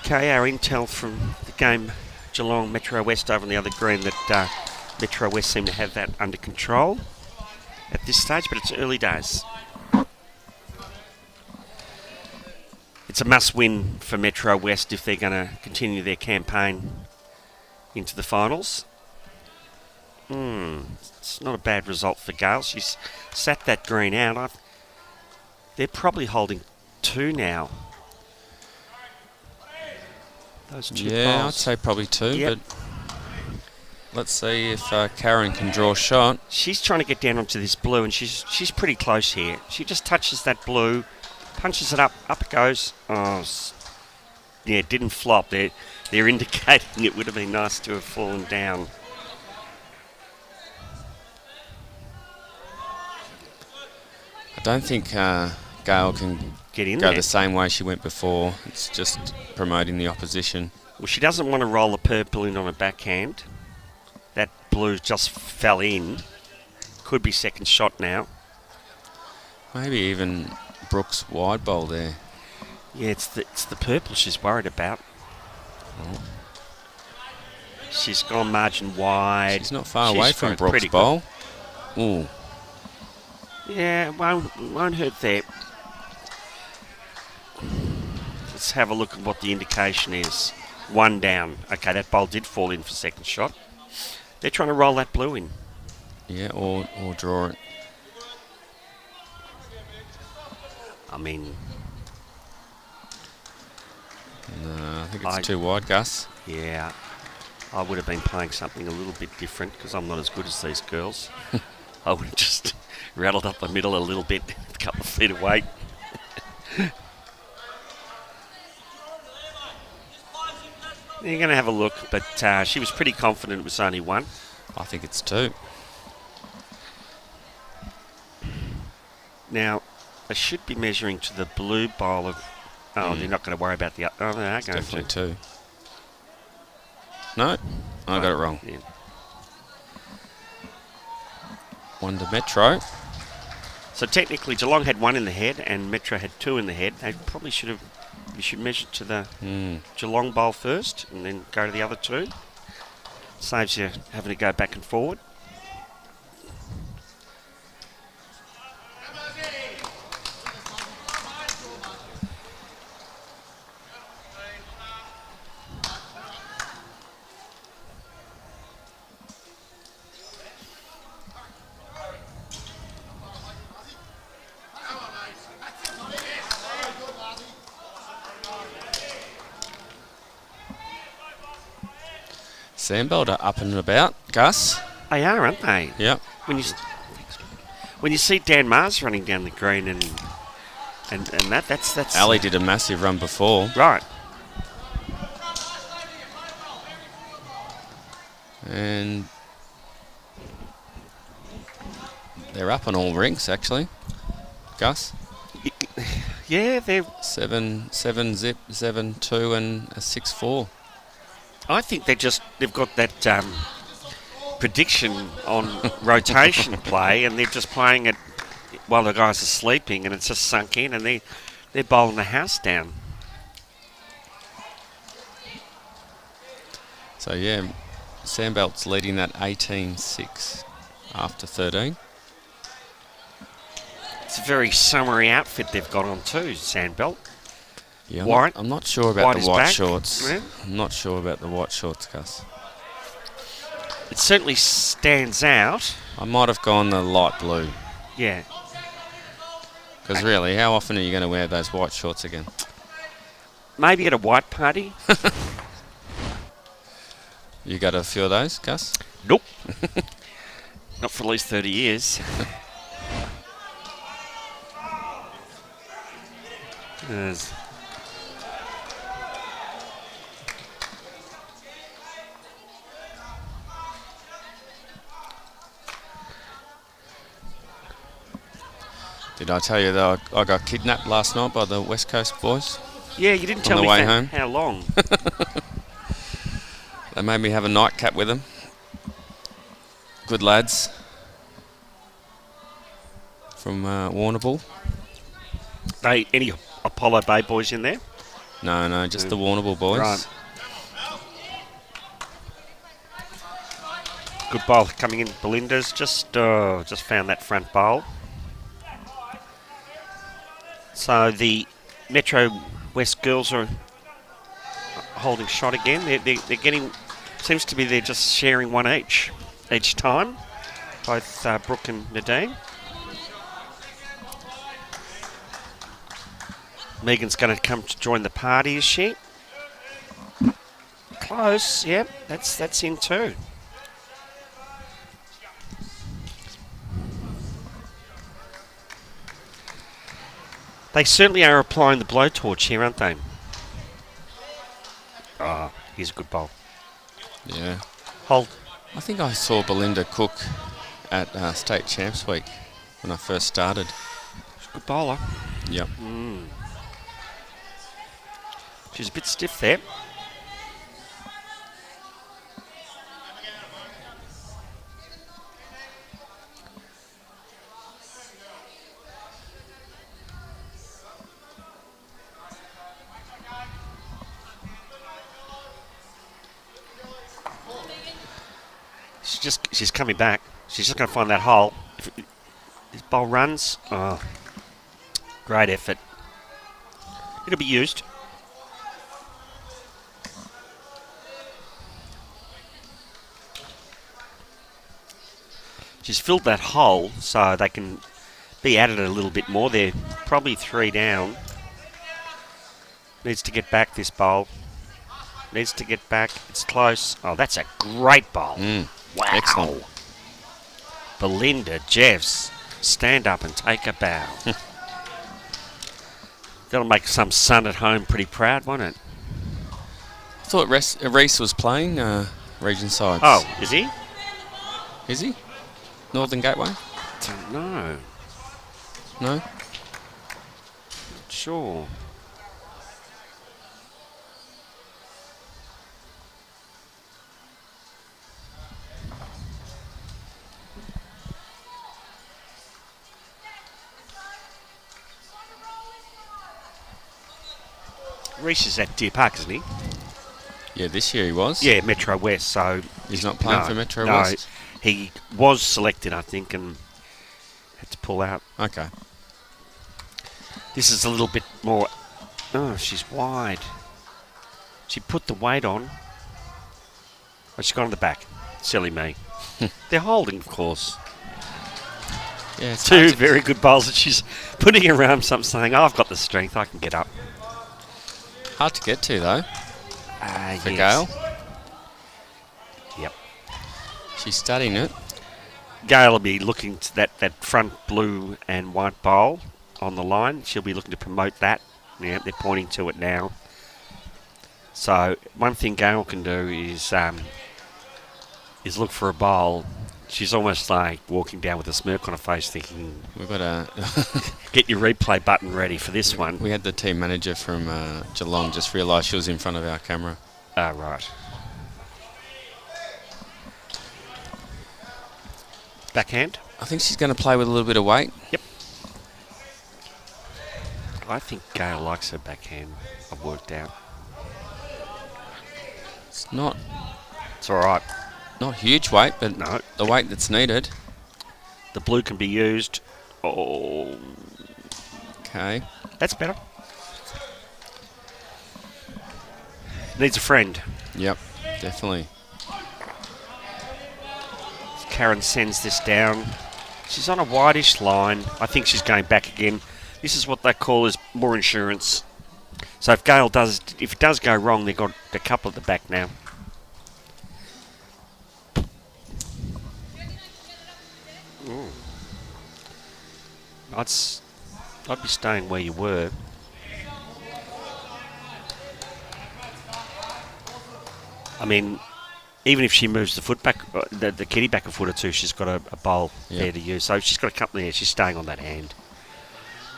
Okay, our intel from the game Geelong Metro West over on the other green that Metro West seem to have that under control at this stage, but it's early days. It's a must-win for Metro West if they're going to continue their campaign into the finals. It's not a bad result for Gale. She's sat that green out. They're probably holding 2 now. Those 2 Yeah, I'd bowls. say probably 2, Yep. but let's see if Karen can draw a shot. She's trying to get down onto this blue, and she's pretty close here. She just touches that blue, punches it up it goes. Oh, yeah, it didn't flop. They're indicating it would have been nice to have fallen down. I don't think Gale can Get in go there. the same way she went before. It's just promoting the opposition. Well, she doesn't want to roll the purple in on a backhand. That blue just fell in. Could be second shot now. Maybe even Brooks wide bowl there. Yeah, it's the purple she's worried about. Oh. She's gone margin wide. She's not far She's away got from it Brooks' pretty bowl. Ooh. Yeah, won't hurt there. Let's have a look at what the indication is. 1 down. Okay, that bowl did fall in for second shot. They're trying to roll that blue in. Yeah, or draw it. I mean, No, I think it's too wide, Gus. yeah, I would have been playing something a little bit different because I'm not as good as these girls. I would have just rattled up the middle a little bit, a couple of feet away. You're going to have a look, but she was pretty confident it was only 1. I think it's 2. Now, they should be measuring to the blue bowl of... Oh, they're not going to worry about the... Oh, they are It's going definitely to. 2. No, I got it wrong. Yeah. 1 to Metro. So technically, Geelong had 1 in the head and Metro had 2 in the head. They probably should have... You should measure to the Geelong bowl first and then go to the other 2. Saves you having to go back and forward. Sandbelt are up and about, Gus. They are, aren't they? Yep. When you see Dan Mars running down the green and that's Ali did a massive run before. right. And they're up on all rinks, actually. Gus? Yeah, they're... 7 zip, 7-2 and a 6-4. I think they've got that prediction on rotation play, and they're just playing it while the guys are sleeping, and it's just sunk in, and they're bowling the house down. So yeah, Sandbelt's leading that 18-6 after 13. It's a very summery outfit they've got on too, Sandbelt. Yeah, White. I'm not sure about White the is white back. shorts. Yeah. I'm not sure about the white shorts, Gus. It certainly stands out. I might have gone the light blue. Yeah. Because really, how often are you going to wear those white shorts again? Maybe at a white party. You got a few of those, Gus? Nope. Not for at least 30 years. There's Did I tell you that I got kidnapped last night by the West Coast boys? yeah, you didn't On tell the me way for home. how long. They made me have a nightcap with them. Good lads. From Warrnambool. Any Apollo Bay boys in there? No, just the Warrnambool boys. Right. Good bowl coming in. Belinda's just found that front bowl. So the Metro West girls are holding shot again. They're getting. Seems to be they're just sharing 1 each. each time, both Brooke and Nadine. Megan's going to come to join the party, is she? Close, yep, that's in too. They certainly are applying the blowtorch here, aren't they? Oh, here's a good bowl. Yeah. Hold. I think I saw Belinda cook at State Champs Week when I first started. She's a good bowler. Yep. She's a bit stiff there. She's coming back. She's just going to find that hole. If this ball runs, oh, great effort. It'll be used. She's filled that hole so they can be added a little bit more. They're probably 3 down. Needs to get back, this bowl. Needs to get back. It's close. Oh, that's a great bowl. Wow. Excellent. Belinda, Jeffs, stand up and take a bow. That'll make some son at home pretty proud, won't it? I thought Reese was playing Region Sides. Oh, is he? Is he? Northern Gateway? Don't know. No? Not sure. Reese is at Deer Park, isn't he? Yeah, this year he was. Yeah, Metro West, so... He's not playing for Metro no, West? He was selected, I think, and had to pull out. Okay. This is a little bit more... Oh, she's wide. She put the weight on. Oh, she's gone to the back. Silly me. They're holding, of course. Yeah, it's Two very good bowls that she's putting her arms up saying, oh, I've got the strength, I can get up. hard to get to, though, for yes. Gail. Yep. She's studying it. Gail will be looking to that front blue and white bowl on the line. She'll be looking to promote that. Yeah, they're pointing to it now. So one thing Gail can do is look for a bowl. She's almost like walking down with a smirk on her face thinking, We've got to get your replay button ready for this one. We had the team manager from Geelong just realise she was in front of our camera. Ah, right. Backhand? I think she's going to play with a little bit of weight. Yep. I think Gail likes her backhand. I've worked out. It's not It's all right. not huge weight, but No. the weight that's needed. The blue can be used. Oh, Okay. that's better. Needs a friend. Yep, definitely. Karen sends this down. She's on a whitish line. I think she's going back again. This is what they call is more insurance. So if it does go wrong, they've got a couple at the back now. Ooh. I'd be staying where you were. I mean, even if she moves the foot back, the kitty back a foot or two, she's got a bowl there to use. So she's got a couple there. She's staying on that hand.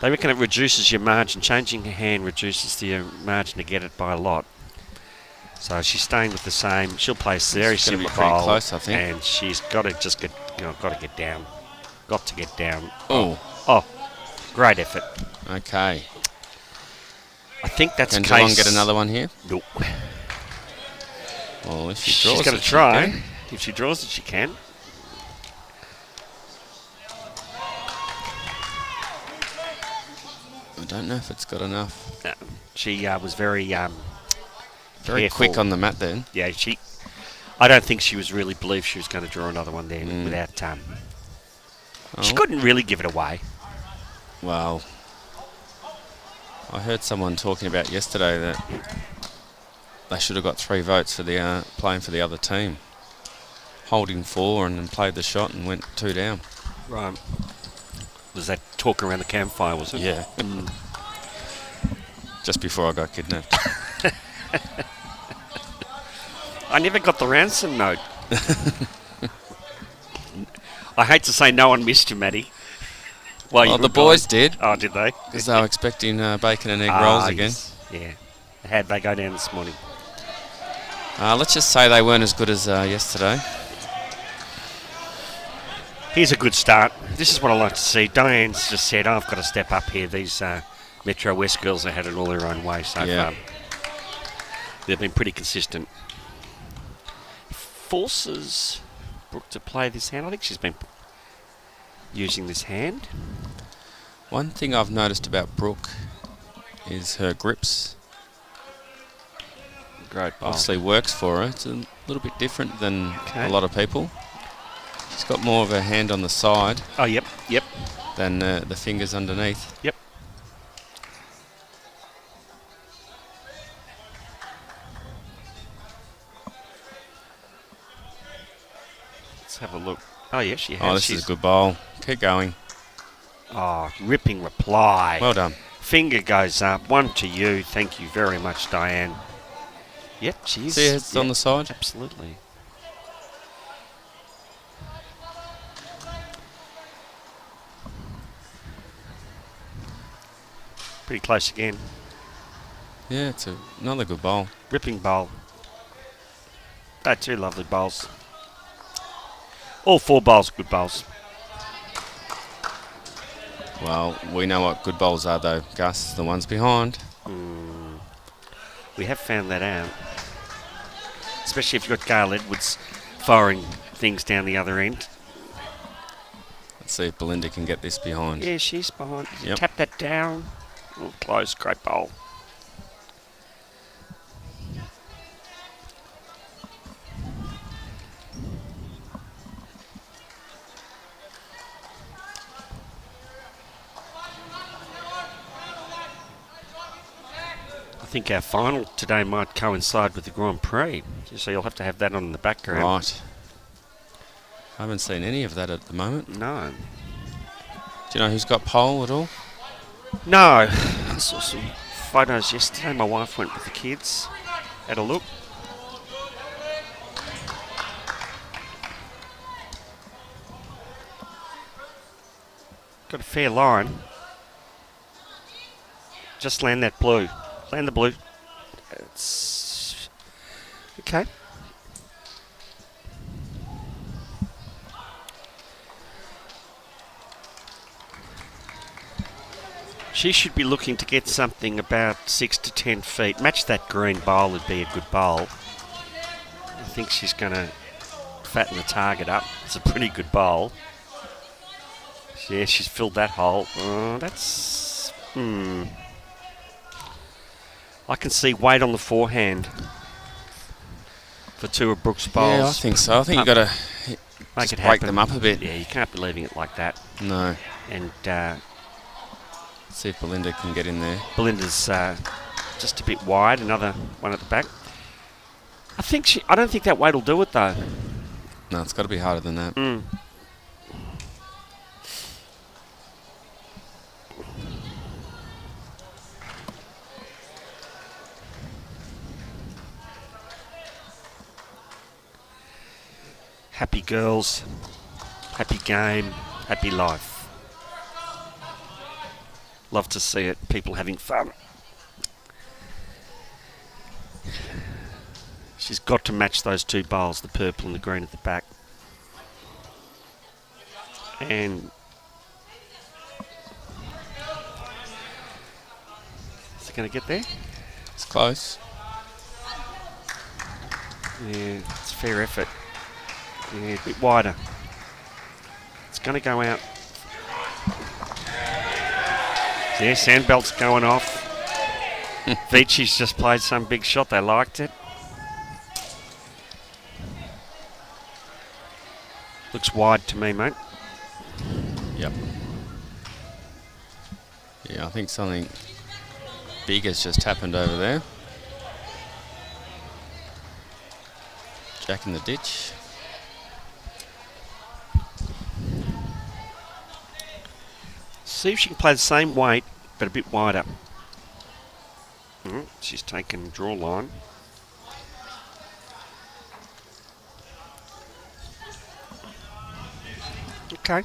They reckon it reduces your margin. Changing her hand reduces the margin to get it by a lot. So she's staying with the same. She'll play a very It's gonna be similar pretty bowl, close, I think. and she's got to just get, got to get down. Got to get down. Oh, Great effort. okay. I think that's Can the case. Geelong get another one here? Nope. Well, if she draws She's going it, to she try. can. If she draws it, she can. I don't know if it's got enough. She was very Very careful. quick on the mat then. Yeah, I don't think she was really believed she was going to draw another one there without... She couldn't really give it away. Well, I heard someone talking about yesterday that they should have got 3 votes for the playing for the other team. Holding 4 and then played the shot and went 2 down. Right. Was that talk around the campfire, was it? Yeah. Just before I got kidnapped. I never got the ransom note. I hate to say no one missed you, Matty. Well, the boys did. Oh, did they? Because they were expecting bacon and egg rolls again. Yes. Yeah. How'd they go down this morning? Let's just say they weren't as good as yesterday. Here's a good start. This is what I like to see. Diane's just said, I've got to step up here. These Metro West girls have had it all their own way so far. They've been pretty consistent. Forces Brooke to play this hand. I think she's been using this hand. One thing I've noticed about Brooke is her grips. Great ball. Obviously works for her. It's a little bit different than a lot of people. She's got more of her hand on the side. Oh, yep. Than the fingers underneath. Yep. Let's have a look. Oh, yes, she has. Oh, this is a good bowl. Keep going. Oh, ripping reply. Well done. Finger goes up. 1 to you. Thank you very much, Diane. Yep, she is. See, it's on the side? Absolutely. Pretty close again. Yeah, it's another good bowl. Ripping bowl. They're 2 lovely bowls. All 4 bowls, good bowls. Well, we know what good bowls are, though, Gus. The ones behind. We have found that out. Especially if you've got Gail Edwards firing things down the other end. Let's see if Belinda can get this behind. Yeah, she's behind. Yep. Tap that down. Oh, close. Great bowl. I think our final today might coincide with the Grand Prix, so you'll have to have that on in the background. Right. I haven't seen any of that at the moment. No. Do you know who's got pole at all? No. I saw some photos yesterday. My wife went with the kids. Had a look. Got a fair line. Just land that blue. Land the blue. It's okay. She should be looking to get something about 6 to 10 feet. Match that green bowl would be a good bowl. I think she's going to fatten the target up. It's a pretty good bowl. Yeah, she's filled that hole. That's... I can see weight on the forehand for 2 of Brooks' bowls. Yeah, I think so. I think you've got to make it break happen. them up a bit. Yeah, you can't be leaving it like that. No. And see if Belinda can get in there. Belinda's just a bit wide. Another one at the back. I don't think that weight will do it though. No, it's got to be harder than that. Happy girls, happy game, happy life. Love to see it, people having fun. She's got to match those 2 bowls, the purple and the green at the back. And is it going to get there? It's close. Yeah, it's a fair effort. Yeah, a bit wider. It's going to go out. Yeah, Sandbelt's going off. Vinci's just played some big shot. They liked it. Looks wide to me, mate. Yep. Yeah, I think something big has just happened over there. Jack in the ditch. See if she can play the same weight, but a bit wider. She's taken draw line. Okay.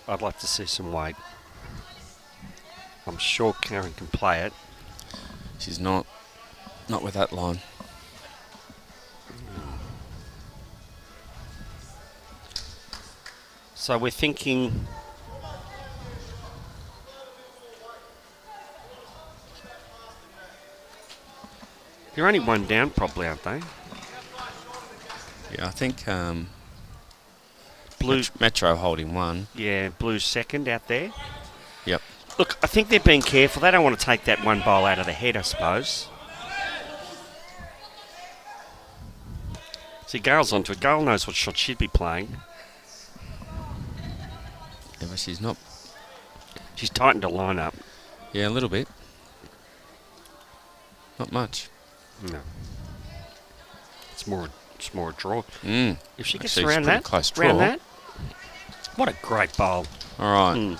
I'd like to see some weight. I'm sure Karen can play it. She's not with that line. So we're thinking they're only one down probably, aren't they? Yeah, I think Blue, Metro holding one. yeah, Blue's second out there. Yep. Look, I think they're being careful. They don't want to take that one bowl out of the head, I suppose. See, Gail's onto it. Gail knows what shot she'd be playing. Yeah, but she's not. She's tightened her line up. Yeah, a little bit. Not much. No. It's more a draw. Mm. If she gets Actually, it's around pretty that, close around draw. that, what a great bowl. All right. Mm.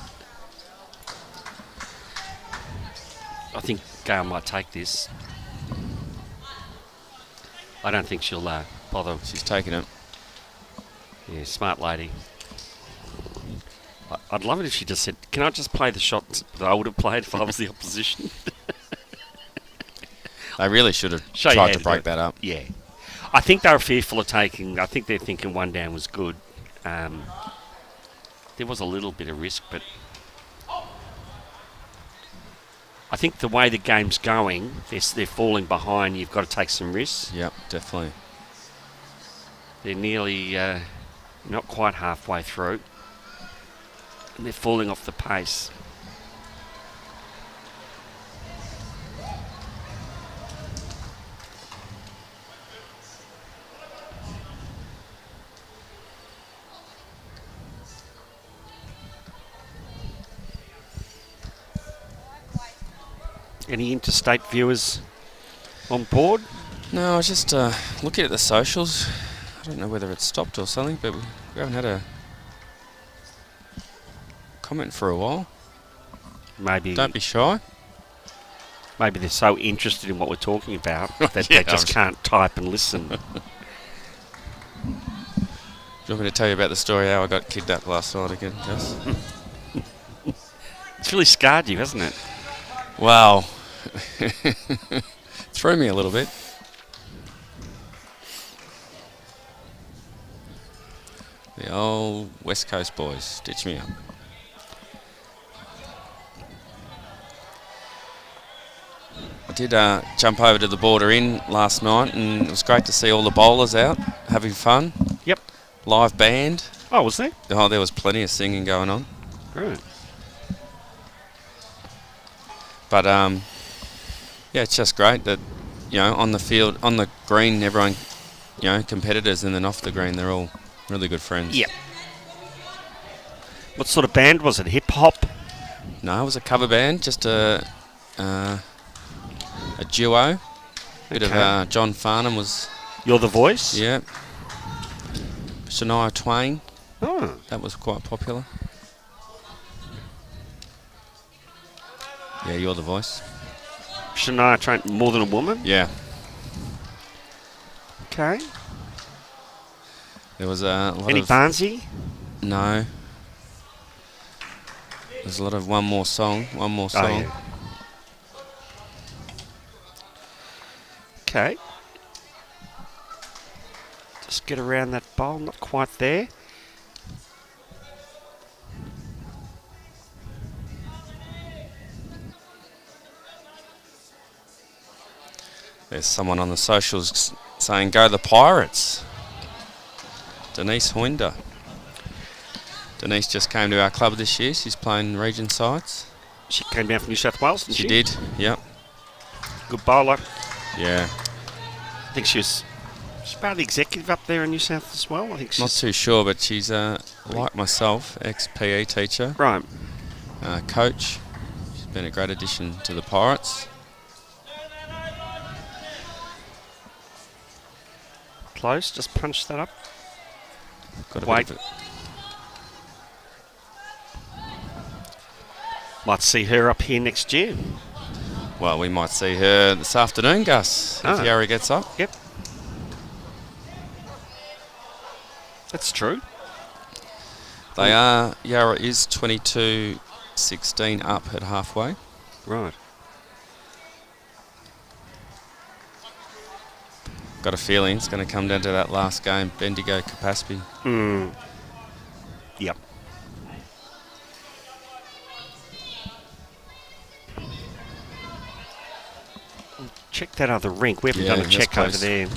I think Gail might take this. I don't think she'll bother. She's taking it. Yeah, smart lady. I'd love it if she just said, can I just play the shots that I would have played if I was the opposition? They really should have Show you tried how to to break do it. that up. Yeah. I think they were fearful of taking, I think they're thinking one down was good. There was a little bit of risk, but I think the way the game's going, they're falling behind. You've got to take some risks. Yep, definitely. They're nearly not quite halfway through. And they're falling off the pace. Any interstate viewers on board? No, I was just looking at the socials. I don't know whether it's stopped or something, but we haven't had a comment for a while. Maybe. Don't be shy. Maybe they're so interested in what we're talking about that Yeah, they just can't type and listen. Do you want me to tell you about the story how I got kidnapped last night again, Jess? It's really scarred you, hasn't it? Wow. Threw me a little bit. The old West Coast boys stitch me up. I did jump over to the border inn last night, and it was great to see all the bowlers out having fun. Yep. Live band. Oh, was there? Oh, there was plenty of singing going on. Right. But yeah, it's just great that, you know, on the field, on the green, everyone, you know, competitors, and then off the green, they're all really good friends. Yep. What sort of band was it? Hip hop? No, it was a cover band, just a duo. Bit Okay. of John Farnham was, You're the voice? yeah. Shania Twain, Oh. that was quite popular. Yeah, You're the Voice. Shania Twain, More Than a Woman? Yeah. Okay. There was a lot Any of... Barnsey? No. There's a lot of one more song. Oh, yeah. Okay. Just get around that bowl, not quite there. There's someone on the socials saying, go the Pirates. Denise Hoinder. Denise just came to our club this year. She's playing region sides. She came down from New South Wales, didn't she? She did, yep. Good bowler. Yeah. I think she's part of the executive up there in New South as well. I think she's Not too sure, but she's, like myself, ex-PE teacher. right. Coach. She's been a great addition to the Pirates. Close, just punch that up. Got a Wait. bit of Might see her up here next year. Well, we might see her this afternoon, Gus, if Yarra gets up. Yep. That's true. They are, Yarra is 22-16 up at halfway. Right. Got a feeling it's going to come down to that last game, Bendigo Capaspy. Yep. Check that other rink. We haven't Yeah, done a that's check over close. there.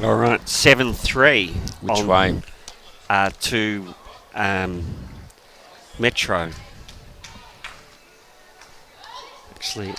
All right, 7-3. Which way? To Metro. Actually,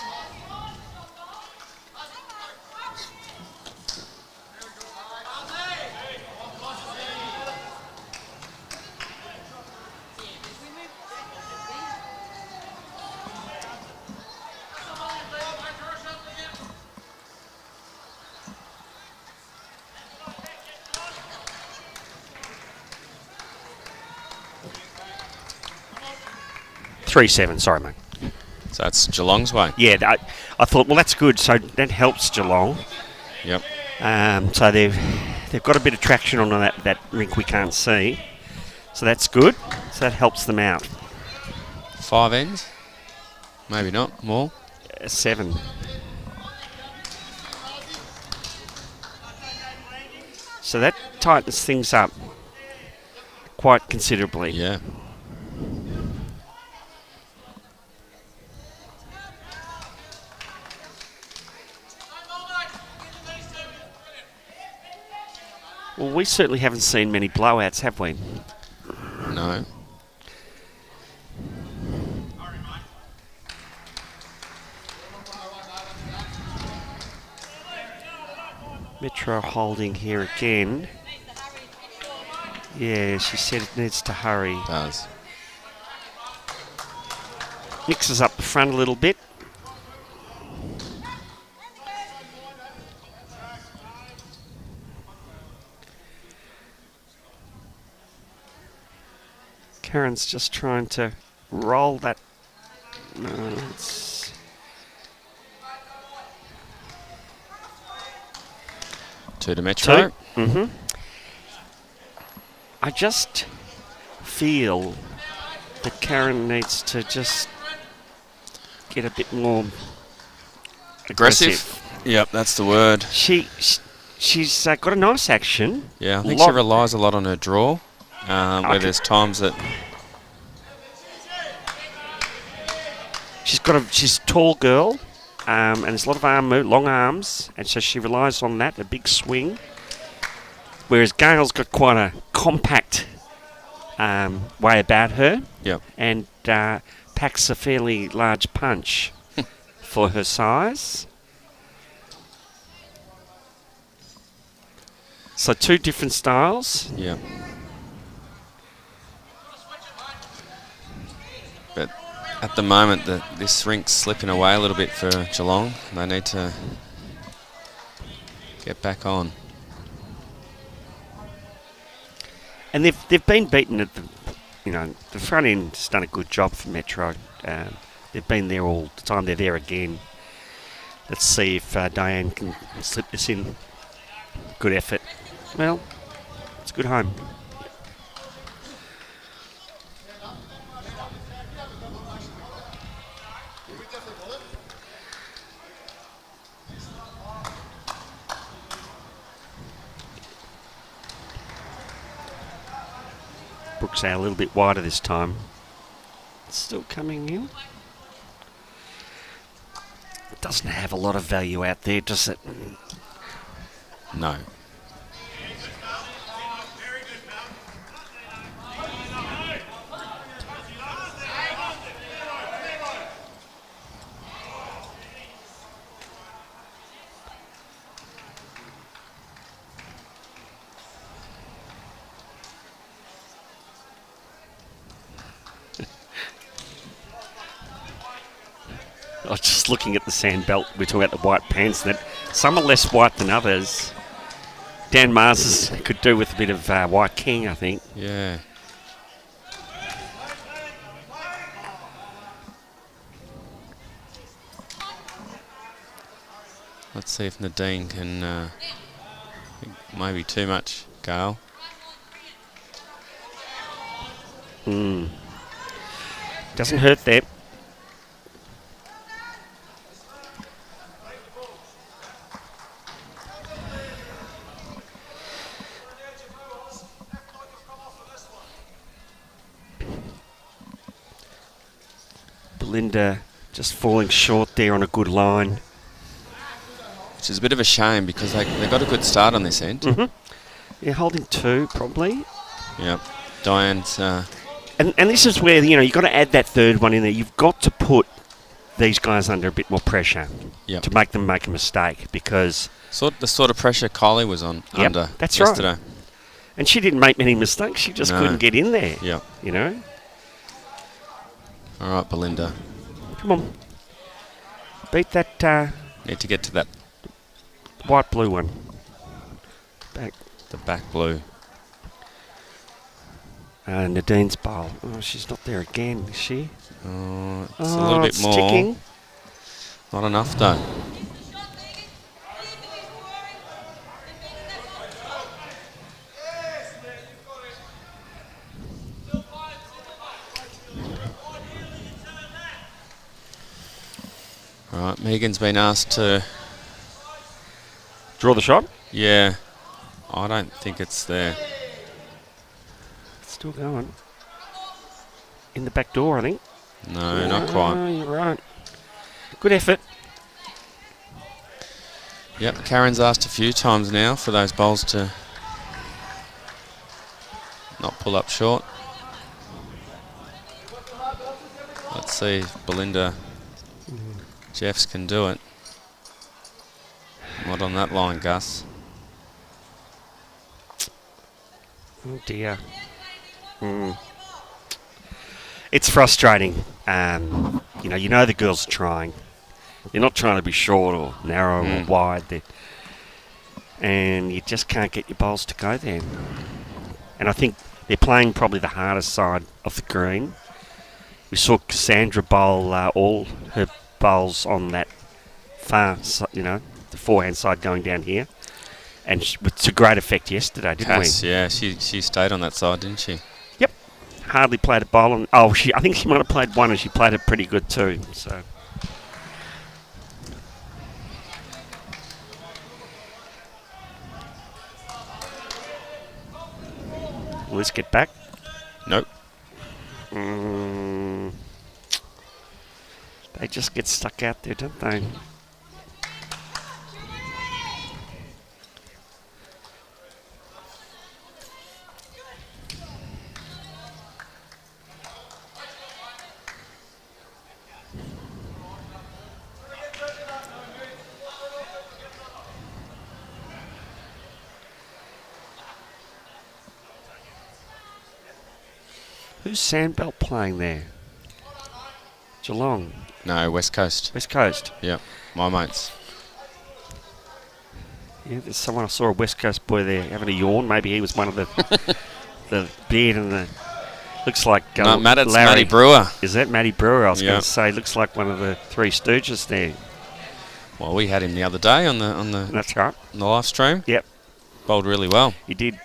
three-seven. Sorry, mate. So that's Geelong's way. Yeah, I thought, well, that's good. So that helps Geelong. Yep. So they've got a bit of traction on that rink we can't see. So that's good. So that helps them out. 5 ends? Maybe not. More? 7. So that tightens things up quite considerably. Yeah. Well, we certainly haven't seen many blowouts, have we? No. Metro holding here again. Yeah, she said it needs to hurry. Does. Mixes up the front a little bit. Karen's just trying to roll that. No, it's 2 to Metro. 2. Mm-hmm. I just feel that Karen needs to just get a bit more aggressive. Yep, that's the word. She's got a nice action. Yeah, I think she relies a lot on her draw. Where there's times that she's a tall girl, and there's a lot of long arms, and so she relies on that, a big swing. Whereas Gail's got quite a compact way about her, yep. and packs a fairly large punch for her size. So 2 different styles. Yep. But at the moment, this rink's slipping away a little bit for Geelong. They need to get back on. And they've been beaten at the, the front end's done a good job for Metro. They've been there all the time. They're there again. Let's see if Diane can slip this in. Good effort. Well, it's a good home. Brooks out a little bit wider this time. It's still coming in. It doesn't have a lot of value out there, does it? No. I was just looking at the sand belt. We're talking about the white pants. That some are less white than others. Dan Mars could do with a bit of white king, I think. Yeah. Let's see if Nadine can... maybe too much, Gale. Doesn't hurt there. Belinda just falling short there on a good line. Which is a bit of a shame because they got a good start on this end. Yeah, holding 2 probably. Yep. Diane's... And this is where, you've got to add that third one in there. You've got to put these guys under a bit more pressure to make them make a mistake because... the sort of pressure Kylie was under that's yesterday. Right. And she didn't make many mistakes. She just couldn't get in there. Yeah. All right, Belinda. Come on. Beat that... Need to get to that... white-blue one. Back. The back blue. Nadine's bowl. Oh, she's not there again, is she? Oh, it's a little bit more. Sticking. Not enough, though. All right, Megan's been asked to... Draw the shot? Yeah. I don't think it's there. It's still going. In the back door, I think. No, not quite. You're right. Good effort. Yep, Karen's asked a few times now for those bowls to not pull up short. Let's see if Belinda Jeffs can do it. Not on that line, Gus. Oh dear. It's frustrating. You know the girls are trying. They're not trying to be short or narrow or wide. And you just can't get your bowls to go there. And I think they're playing probably the hardest side of the green. We saw Cassandra bowl all her bowls on that far, the forehand side going down here. And to great effect yesterday, didn't we? Yeah, she stayed on that side, didn't she? Yep. Hardly played a bowl on... I think she might have played one and she played it pretty good too. So... Will this get back? Nope. They just get stuck out there, don't they? Who's Sandbelt playing there? Geelong. No, West Coast. West Coast. Yep, my mates. Yeah, there's someone I saw a West Coast boy there having a yawn. Maybe he was one of the the beard and the... Looks like No, Matt, it's Larry. Matty Brewer. Is that Matty Brewer? I was going Yep. to say, looks like one of the Three Stooges there. Well, we had him the other day on the That's right. live stream. Yep, Bowled really well. he did.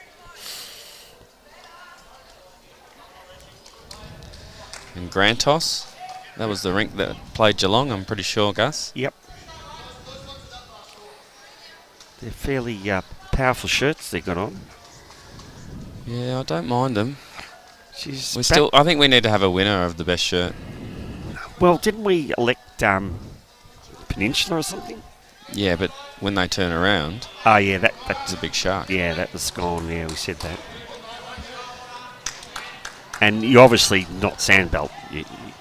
And Grantos, that was the rink that played Geelong, I'm pretty sure, Gus. Yep. They're fairly powerful shirts they got on. Yeah, I don't mind them. She's I think we need to have a winner of the best shirt. Well, didn't we elect Peninsula or something? Yeah, but when they turn around, Oh yeah, it's that's a big shark. yeah, that was gone. Yeah, we said that. And you're obviously not Sandbelt.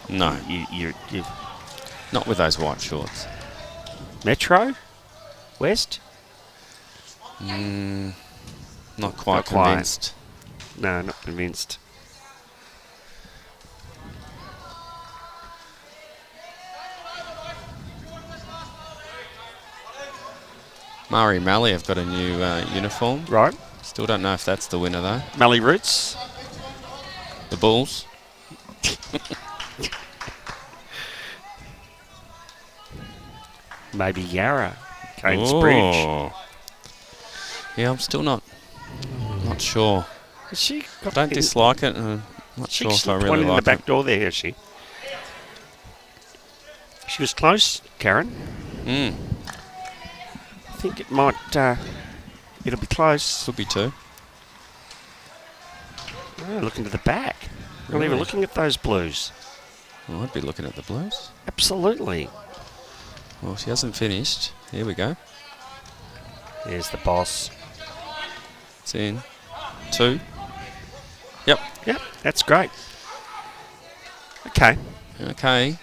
No, You're not with those white shorts. Metro West. Not quite Not quite. convinced. No, not convinced. Murray Malley have got a new uniform. Right. Still don't know if that's the winner though. Mallee Roots. The Bulls. Maybe Yarra. Canes Bridge. Oh. Yeah, I'm still not sure. Has she I got don't dislike it. Not She sure if I slipped really one in the like back it. door there, has she? She was close, Karen. Mm, I think it might. It'll be close. could be two. Oh, looking to the back. Not even Really? looking at those blues. Well, I'd be looking at the Blues. Absolutely. Well, she hasn't finished. Here we go. There's the boss. It's in. Two. Yep. Yep, that's great. Okay. Okay.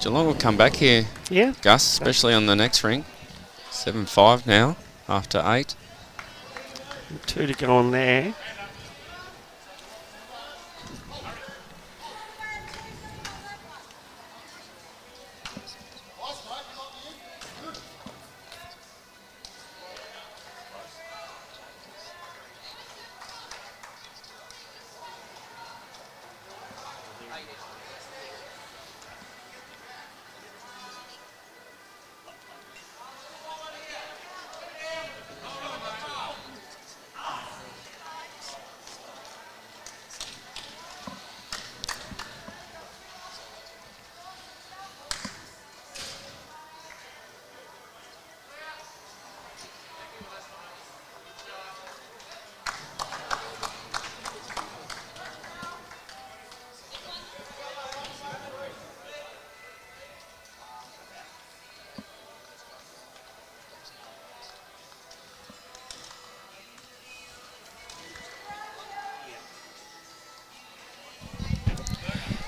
Geelong will come back here, Yeah. Gus, especially on the next ring. 7-5 now, after 8. 2 to go on there.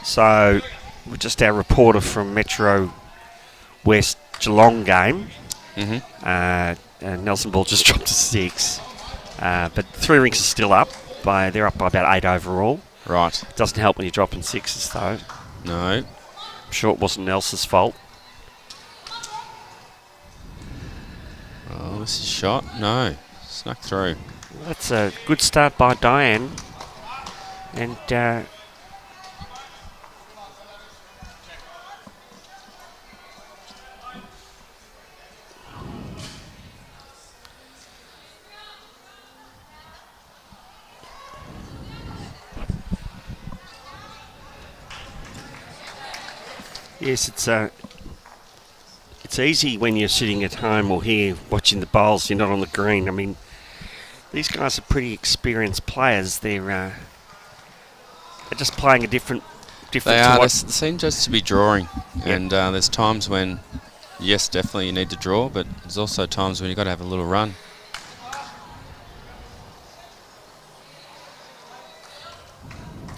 So, we're just our reporter from Metro West Geelong game. Nelson Ball just dropped to 6. But 3 rinks are still up. They're up by about 8 overall. Right. Doesn't help when you're dropping 6s though. No. I'm sure it wasn't Nelson's fault. Oh, this is shot. No. Snuck through. That's a good start by Diane. And yes, it's easy when you're sitting at home or here watching the bowls. You're not on the green. I mean, these guys are pretty experienced players. They're just playing a different. They to are. They what- seem just to be drawing. Yeah. And there's times when, yes, definitely you need to draw, but there's also times when you've got to have a little run.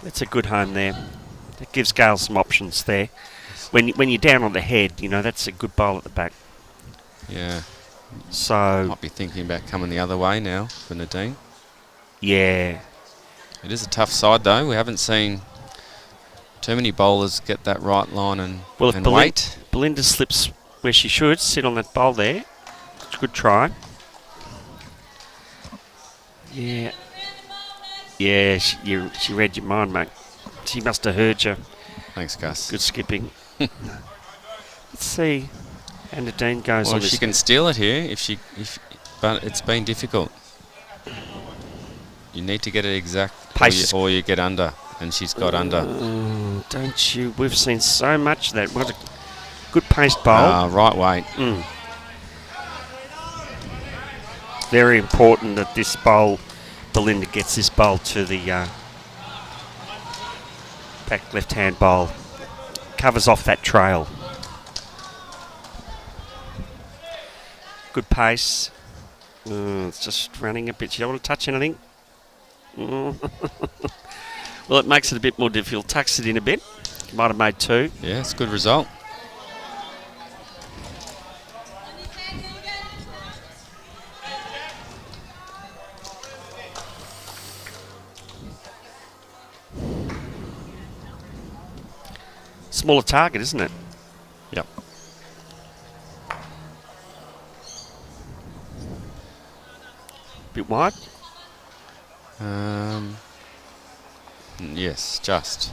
It's a good home there. It gives Gale some options there. When you're down on the head, you know, that's a good bowl at the back. Yeah. So, Might be thinking about coming the other way now for Nadine. yeah. It is a tough side, though. We haven't seen Too many bowlers get that right line and, Well, if and wait. Belinda slips where she should, sit on that bowl there. It's a good try. Yeah. Yeah, she read your mind, mate. She must have heard you. Thanks, Gus. Good skipping. Let's see. And Nadine goes Well, on she this. can steal it here but it's been difficult. You need to get it exact or you get under, and she's got under. Don't you? We've seen so much of that. What a good paced bowl. Right weight. Very important that this bowl, Belinda gets this bowl to the back left-hand bowl. Covers off that trail. Good pace. It's just running a bit. You don't want to touch anything. Well, it makes it a bit more difficult. Tucks it in a bit. Might have made 2. Yeah, it's a good result. Smaller target, isn't it? Yep. Bit wide? Yes, just.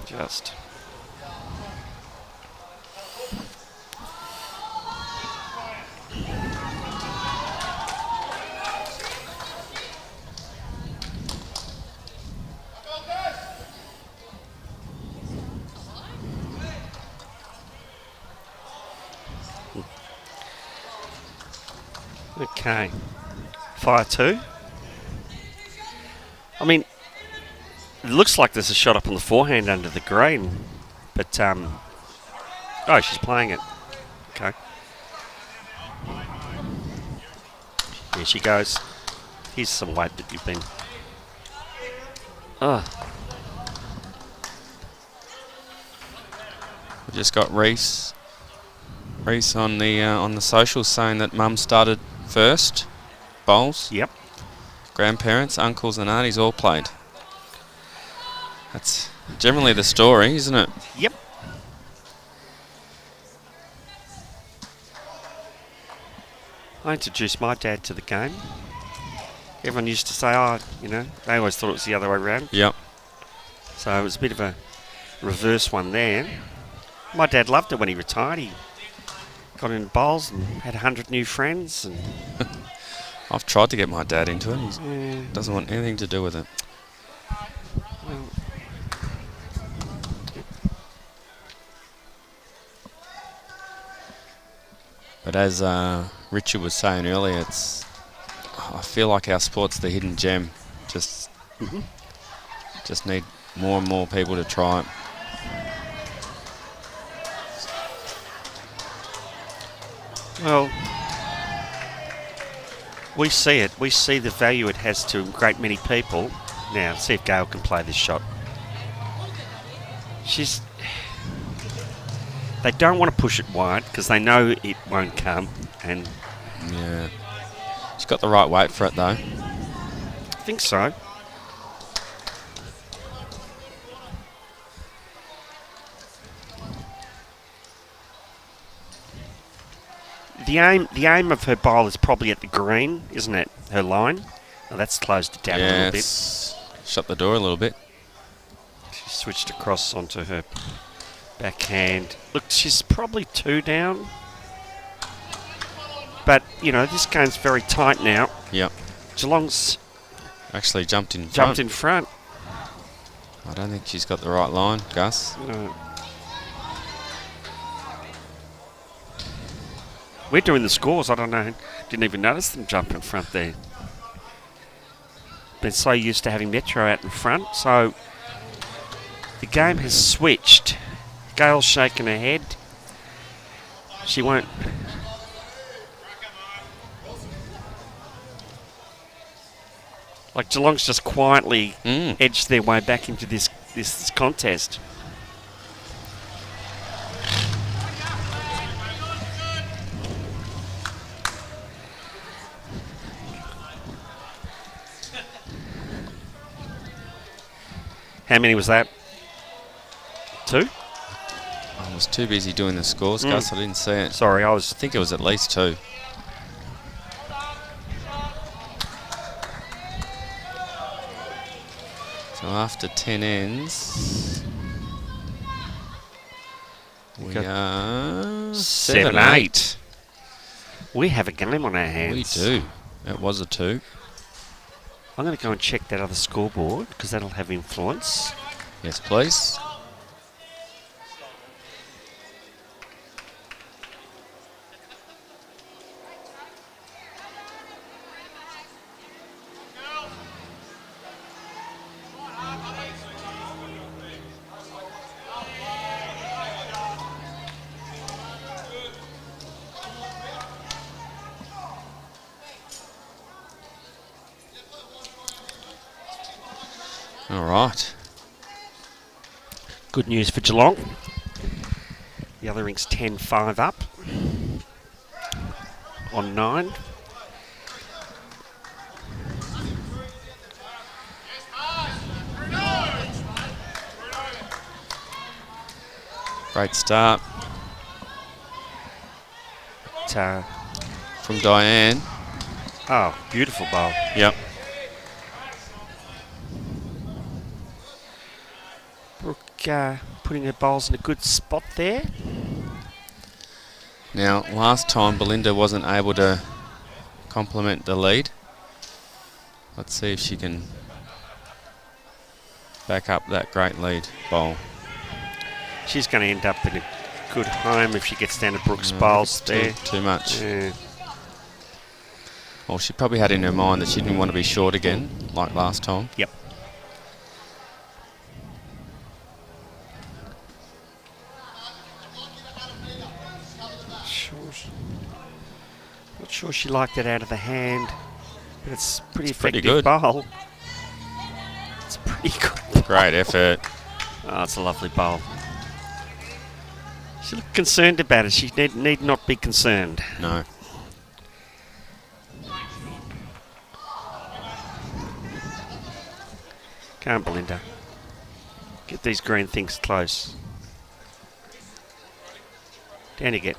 Okay. Fire 2. I mean, it looks like there's a shot up on the forehand under the green, but oh, she's playing it. Okay. Here she goes. Here's some weight that you've been. We just got Reese on the socials saying that Mum started first bowls. Yep. Grandparents, uncles and aunties all played. That's generally the story, isn't it? Yep. I introduced my dad to the game. Everyone used to say, they always thought it was the other way around. Yep. So it was a bit of a reverse one there. My dad loved it when he retired. He got into bowls and had 100 new friends. And I've tried to get my dad into it. He doesn't want anything to do with it. Well, but as Richard was saying earlier, I feel like our sport's the hidden gem. Just need more and more people to try it. well, we see it. We see the value it has to a great many people. Now, see if Gail can play this shot. They don't want to push it wide because they know it won't come. And yeah, she's got the right weight for it though. I think so. The aim of her bowl is probably at the green, isn't it? Her line. Now that's closed it down a little bit. Shut the door a little bit. She switched across onto her backhand. Look, she's probably 2 down. But, this game's very tight now. Yep. Geelong's actually jumped in front. I don't think she's got the right line, Gus. No. We're doing the scores. I don't know. Didn't even notice them jump in front there. Been so used to having Metro out in front. So the game has switched. Gail's shaking her head. She won't. Like Geelong's just quietly edged their way back into this contest. How many was that? 2? I was too busy doing the scores, Gus. I didn't see it. Sorry, I think it was at least 2. So after 10 ends, we are 7-8. We have a game on our hands. We do. It was a 2. I'm going to go and check that other scoreboard because that'll have influence. Yes, please. All right. Good news for Geelong. The other rink's 10-5 up on 9. Great start But, from Diane. oh, beautiful bowl. Yep. Brooke putting her bowls in a good spot there. Now, last time Belinda wasn't able to complement the lead. Let's see if she can back up that great lead bowl. She's going to end up in a good home if she gets down to Brooke's bowls there. Too much. Yeah. Well, she probably had in her mind that she didn't want to be short again, like last time. Yep. Not sure she liked it out of the hand, but it's pretty effective good. bowl. It's pretty good. Great effort. Oh, it's a lovely bowl. She looked concerned about it. She need not be concerned. No. Come on, Belinda. Get these green things close. Down you get.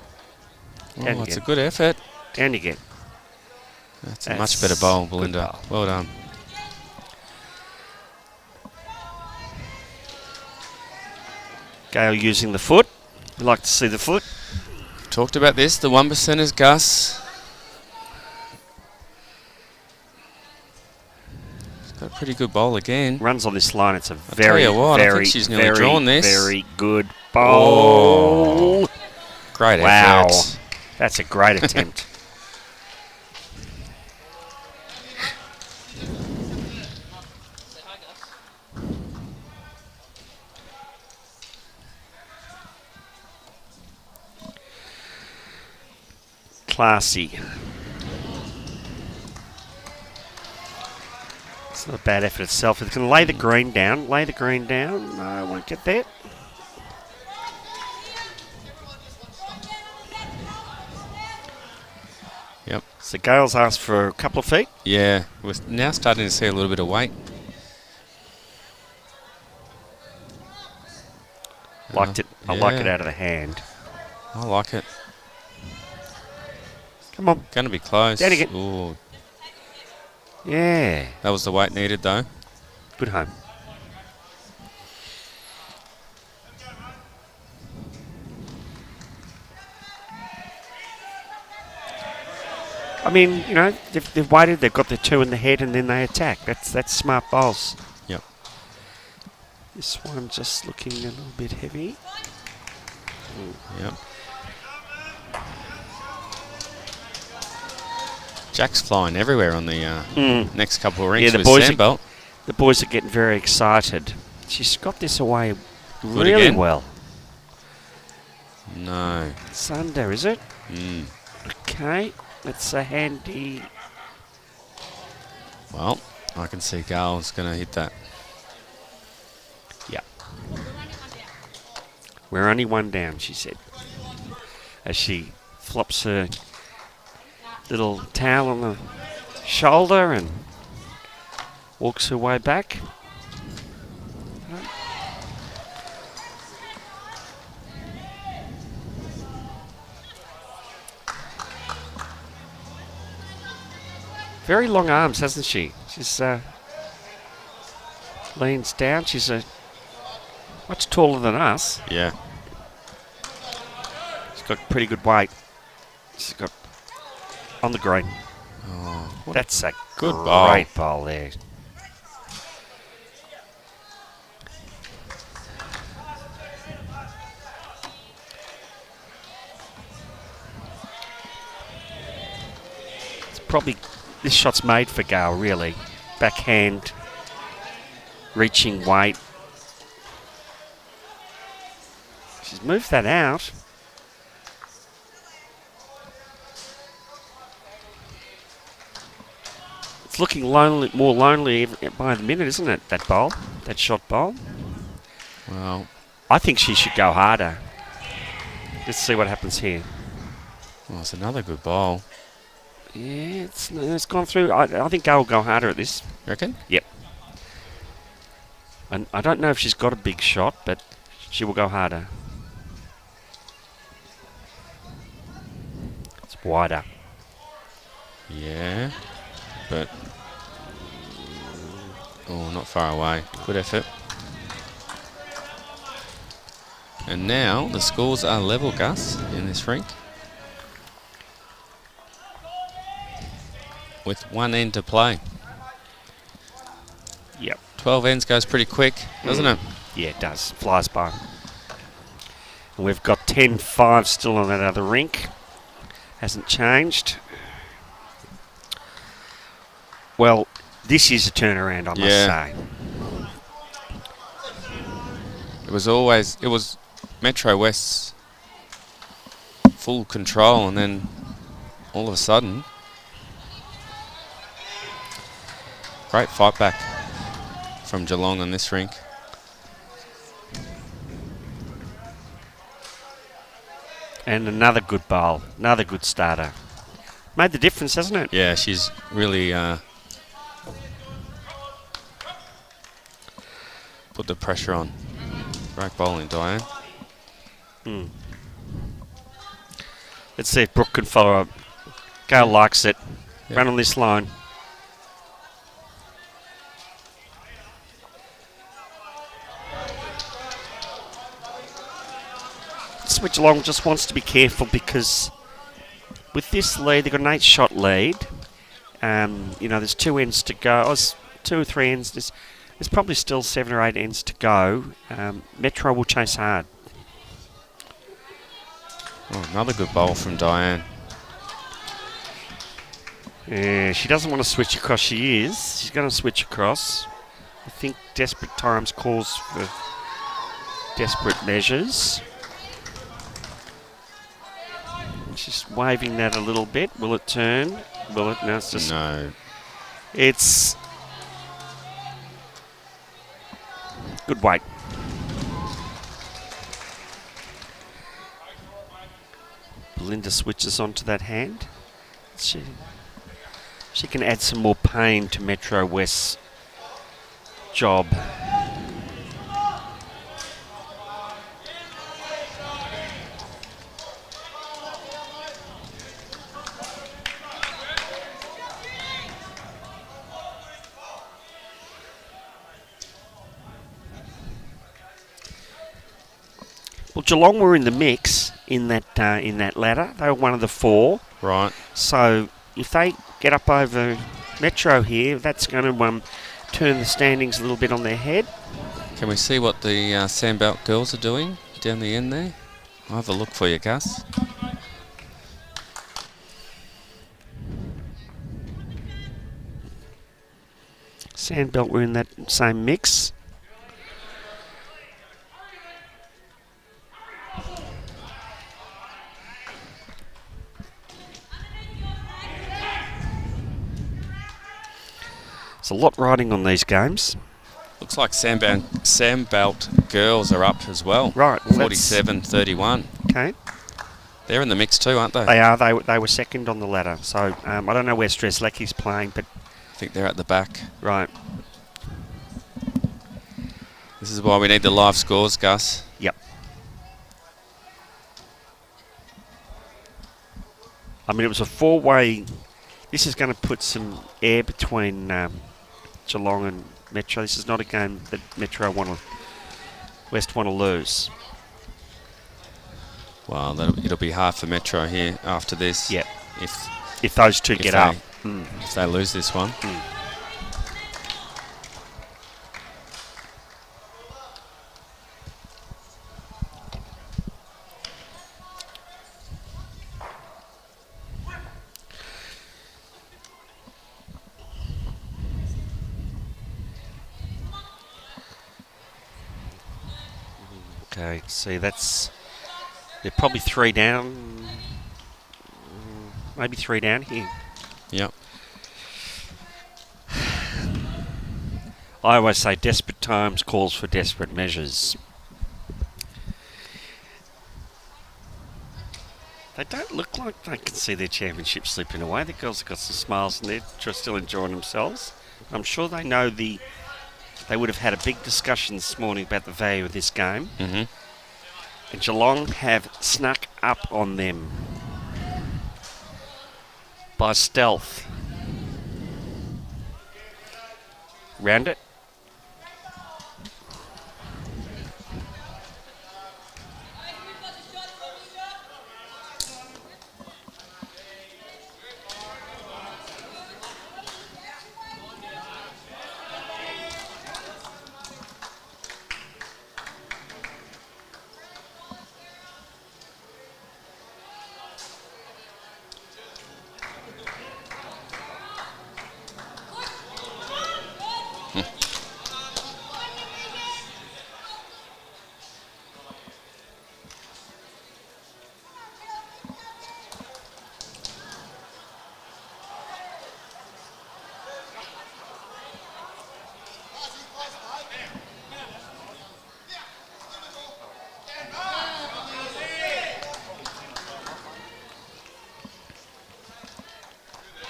Down Oh, you it's a get. good effort. Down you get. That's a much better bowl, good Belinda. bowl. Well done. Gail using the foot. We like to see the foot. Talked about this, the 1%ers, Gus. She's got a pretty good bowl again. Runs on this line. It's a tell very, you what, I think very, she's nearly very, drawn this. very good bowl. Great Wow. effort. That's a great attempt. Classy. It's not a bad effort itself. It can lay the green down. Lay the green down. No, I won't get there. Yep. So Gail's asked for a couple of feet. Yeah, we're now starting to see a little bit of weight. Liked it. I like it yeah. out of the hand. I like it. Come on. Going to be close. Down again. Ooh, Yeah. that was the weight needed, though. Good home. I mean, you know, they've waited, they've got the 2 in the head, and then they attack. That's smart bowls. Yep. This one just looking a little bit heavy. Yep. Jack's flying everywhere on the next couple of rings the with boys Sandbelt. The boys are getting very excited. She's got this away Good really again. well. No. It's under, is it? Mm. Okay. That's a handy. Well, I can see Gail's going to hit that. Yeah. We're only one down, she said, as she flops her little towel on the shoulder and walks her way back. Very long arms, hasn't she? She's leans down. She's much taller than us. Yeah. She's got pretty good weight. She's got on the green. Oh, That's a good great ball there. It's probably, this shot's made for Gale, really. Backhand, reaching weight. She's moved that out. It's looking lonely, more lonely by the minute, isn't it, that bowl, that shot bowl? Well, I think she should go harder. Let's see what happens here. well, it's another good ball. Yeah, it's gone through. I think Gail will go harder at this. You reckon? Yep. And I don't know if she's got a big shot, but she will go harder. It's wider. Yeah. But, oh, not far away. Good effort. And now the scores are level, Gus, in this rink. With one end to play. Yep. 12 ends goes pretty quick, doesn't it? Yeah, it does. Flies by. And we've got 10-5 still on that other rink. Hasn't changed. Well, this is a turnaround, I must say. It was Metro West's full control, and then all of a sudden, great fight back from Geelong on this rink. And another good bowl, another good starter. Made the difference, hasn't it? Yeah, she's really put the pressure on. Great bowling, Diane. Let's see if Brooke can follow up. Gail likes it. Yep. Run on this line. Switch along just wants to be careful because with this lead, they've got an 8-shot lead. You know, there's 2 ends to go. Oh, 2 or 3 ends. There's probably still 7 or 8 ends to go. Metro will chase hard. Oh, another good bowl from Diane. Yeah, she doesn't want to switch across. She is. She's going to switch across. I think desperate times calls for desperate measures. She's waving that a little bit. Will it turn? Will it? No, it's just... No. It's... Good weight. Belinda switches onto that hand. She can add some more pain to Metro West's job. Well, Geelong were in the mix in that ladder. They were one of the 4. Right. So if they get up over Metro here, that's going to turn the standings a little bit on their head. Can we see what the Sandbelt girls are doing down the end there? I'll have a look for you, Gus. Sandbelt were in that same mix. There's a lot riding on these games. Looks like Sandbelt girls are up as well. Right. Well, 47-31. Okay. They're in the mix too, aren't they? They are. They were second on the ladder. So I don't know where Streslecki's playing, but... I think they're at the back. Right. This is why we need the live scores, Gus. Yep. I mean, it was a 4-way This is going to put some air between Geelong and Metro. This is not a game that West want to lose. Well, it'll be hard for Metro here after this. Yeah. If those two get up. If they lose this one. Okay, see, they're probably 3 down, maybe 3 down here. Yep. I always say desperate times calls for desperate measures. They don't look like they can see their championship slipping away. The girls have got some smiles and they're still enjoying themselves. I'm sure they know they would have had a big discussion this morning about the value of this game. Mm-hmm. And Geelong have snuck up on them by stealth. Round it.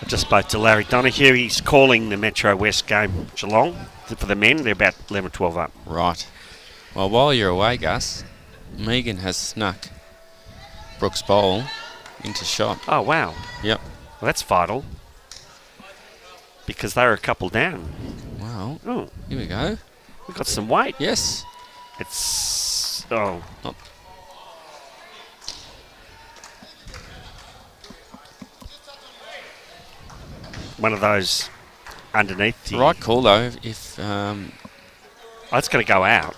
I just spoke to Larry Donahue. He's calling the Metro West game, Geelong, for the men. They're about 11 or 12 up. Right. Well, while you're away, Gus, Megan has snuck Brooks' bowl into shot. Oh, wow. Yep. Well, that's vital. Because they're a couple down. Wow. Oh, Here we go. we've got some weight. Yes. It's... Oh. Not One of those underneath the... right call, though. If Oh, it's going to go out.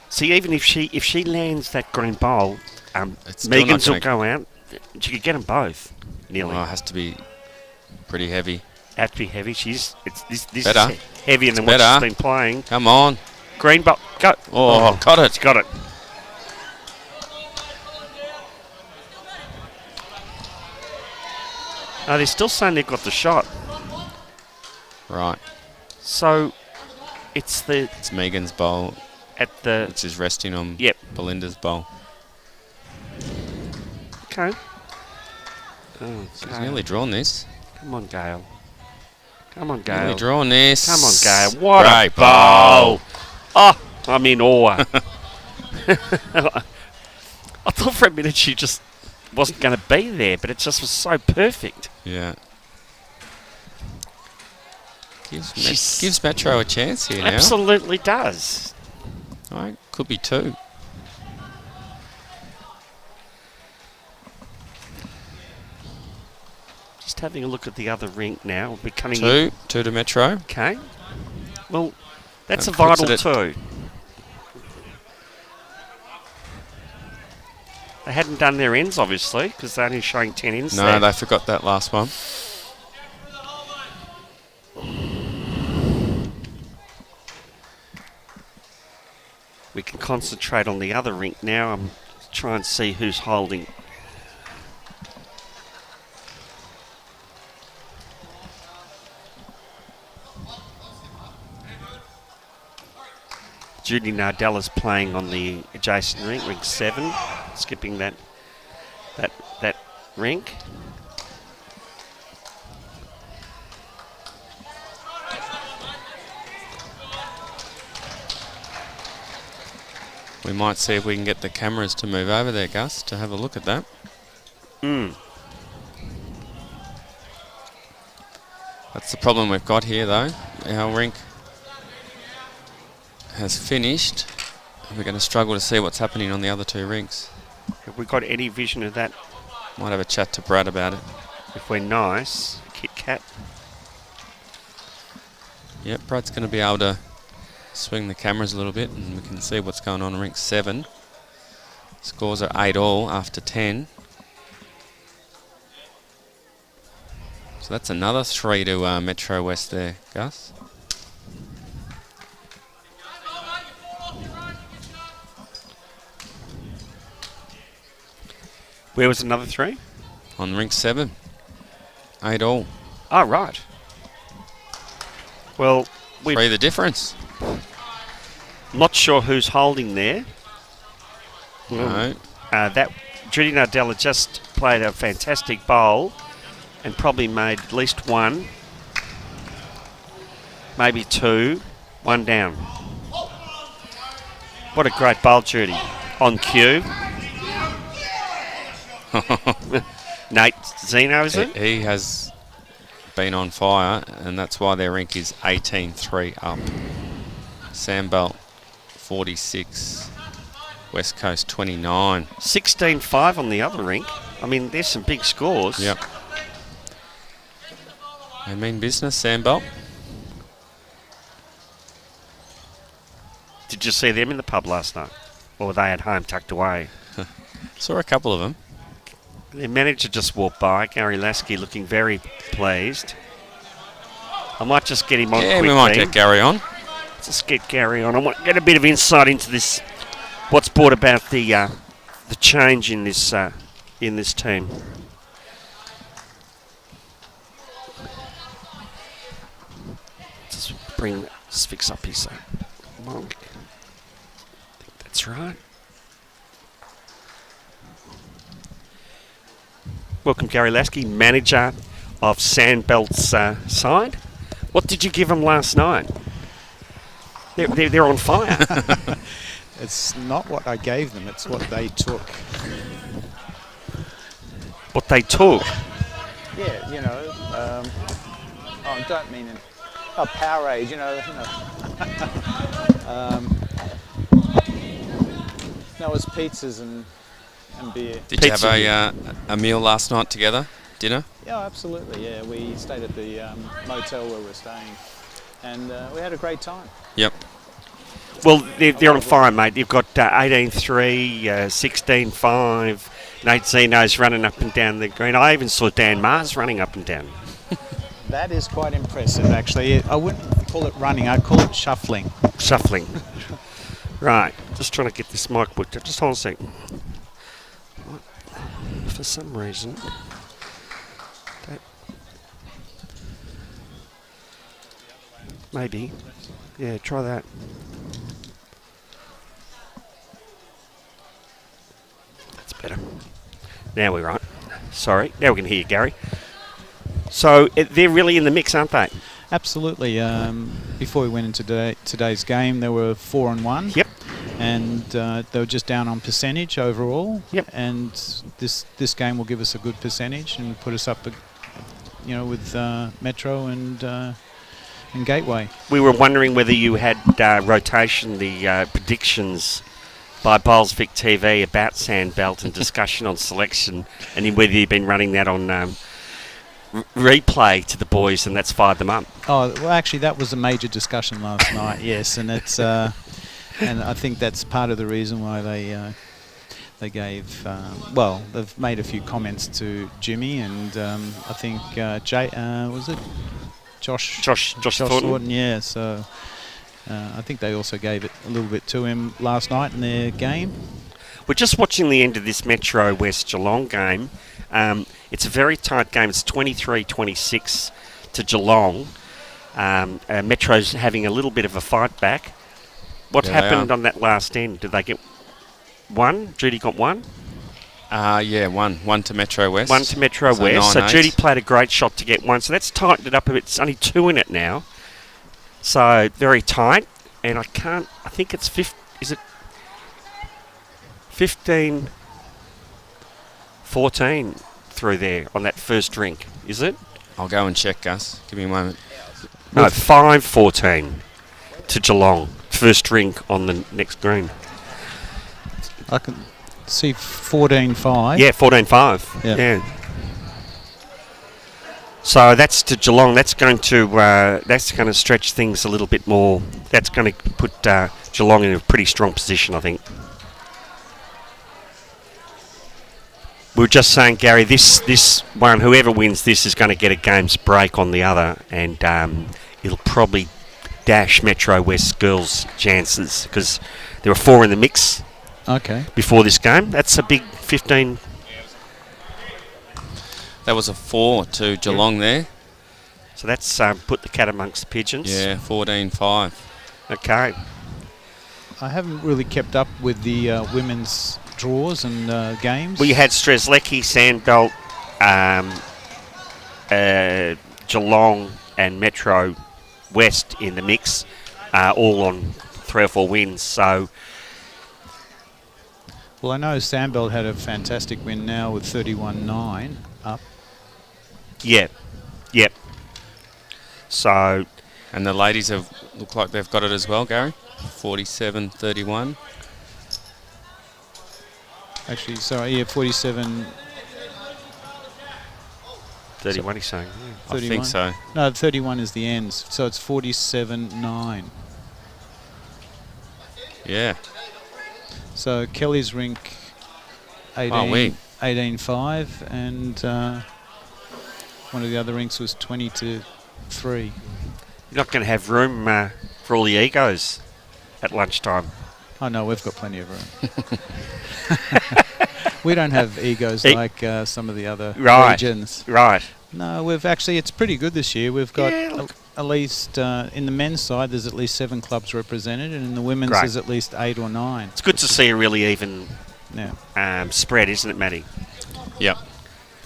See, even if she lands that green bowl, It's still Megan's not will gonna- go out. She could get them both, nearly. well, it has to be pretty heavy. Have to be heavy. This Better. is heavier than It's what better. she's been playing. Come on. Green bowl, go. Oh, got It's it. got it. No, they're still saying they've got the shot. Right. So, it's It's Megan's bowl, at the... which is resting on Yep. Belinda's bowl. Okay. Oh, She's Gale. nearly drawn this. Come on, Gale. Come on, Nearly Gale. drawn this. Come on, Gale. What a Great bowl. Oh, I'm in awe. I thought for a minute she just wasn't going to be there, but it just was so perfect. Yeah. She's- Gives Metro a chance here now. Absolutely does. All right, could be 2. Just having a look at the other rink now. We're coming 2 to Metro. Okay. Well, that's That a puts vital it at- 2. They hadn't done their ends, obviously, because they're only showing 10 ends No, there. they forgot that last one. We can concentrate on the other rink now and try and see who's holding. Judy Nardella's playing on the adjacent rink, ring 7, skipping that rink. We might see if we can get the cameras to move over there, Gus, to have a look at that. That's the problem we've got here, though. Our rink has finished. We're going to struggle to see what's happening on the other 2 rinks. Have we got any vision of that? Might have a chat to Brad about it. If we're nice, Kit Kat. Yep, Brad's going to be able to swing the cameras a little bit and we can see what's going on in rink 7. Scores are 8-all after 10. So that's another 3 to Metro West there, Gus. Where was another 3? On rink 7. 8-all. Oh, right. Well, we're 3 the difference. not sure who's holding there. No. That Judy Nardella just played a fantastic bowl and probably made at least 1, maybe 2, 1 down. What a great bowl, Judy. On cue. Nate Zeno, is it? He has been on fire, and that's why their rink is 18-3 up. Sandbelt 46, West Coast 29. 16-5 on the other rink. I mean, there's some big scores. Yep. They mean business, Sandbelt. Did you see them in the pub last night? Or were they at home tucked away? Saw a couple of them. Their manager just walked by, Gary Lasky, looking very pleased. I might just get him on Yeah, quickly. we might get Gary on. Just get Gary on. I want to get a bit of insight into this, what's brought about the change in this team. Just fix up his monk. I think that's right. Welcome, Gary Lasky, manager of Sandbelt's side. What did you give them last night? They're on fire. It's not what I gave them, it's what they took. What they took? Yeah, you know, I don't mean Powerade, you know. No, it was pizzas and beer. Did you have a meal last night together? Dinner? Yeah, absolutely, yeah. We stayed at the motel where we're staying and we had a great time. Yep. Well, they're on fire, mate. You've got 18-3, 16-5. Nate Zeno's running up and down the green. I even saw Dan Mars running up and down. That is quite impressive, actually. I wouldn't call it running, I'd call it shuffling. Shuffling. Right, just trying to get this mic booked up. Just hold a second. For some reason, maybe. Yeah, try that. That's better. Now we're right. Sorry. Now we can hear you, Gary. So they're really in the mix, aren't they? Absolutely. Before we went into today's game, there were 4-1. Yep. And they were just down on percentage overall. Yep. And this game will give us a good percentage and put us up, you know, with Metro and Gateway. We were wondering whether you had rotation, the predictions by Bowls Vic TV about Sandbelt and discussion on selection, and whether you've been running that on replay to the boys, and that's fired them up. Oh, well, actually, that was a major discussion last night. Yes, and it's and I think that's part of the reason why they gave. Well, they've made a few comments to Jimmy, and I think was it Josh Thornton? Yeah. So I think they also gave it a little bit to him last night in their game. We're just watching the end of this Metro West Geelong game. It's a very tight game. It's 23-26 to Geelong. Metro's having a little bit of a fight back. What Yeah, they happened are. on that last end? Did they get one? Judy got one? Yeah, one to Metro West. One to Metro So West. So 9-8. Judy played a great shot to get one. So that's tightened it up a bit. It's only 2 in it now. So very tight. And I think it's is it 15, 14 through there on that first drink, is it? I'll go and check, Gus. Give me a moment. No, 5-14 to Geelong. First drink on the next green. I can see 14-5. Yeah, 14-5. Yeah. Yeah. So that's to Geelong. That's going to stretch things a little bit more. That's going to put Geelong in a pretty strong position, I think. We were just saying, Gary, this one, whoever wins this is going to get a game's break on the other, and it'll probably dash Metro West girls' chances because there were 4 in the mix before this game. That's a big 15. That was a 4 to Geelong there. So that's put the cat amongst the pigeons. Yeah, 14-5. Okay. I haven't really kept up with the women's draws and games. Well, you had Strzelecki, Sandbelt, Geelong and Metro West in the mix, all on 3 or 4 wins. So, Well, I know Sandbelt had a fantastic win now with 31-9 up. Yep. So, And the ladies have look like they've got it as well, Gary. 47-31. Actually, sorry, yeah, 47. 31 he's saying. Yeah. I think so. No, 31 is the ends, so it's 47-9. Yeah. So Kelly's rink 18-5, and one of the other rinks was 20-3. You're not going to have room for all the egos at lunchtime. Oh no, we've got plenty of room. We don't have egos like some of the other regions. Right. No, it's pretty good this year. We've got at least, in the men's side, there's at least 7 clubs represented, and in the women's there's at least 8 or 9. It's good to see a really even Yeah. spread, isn't it, Matty? Yep.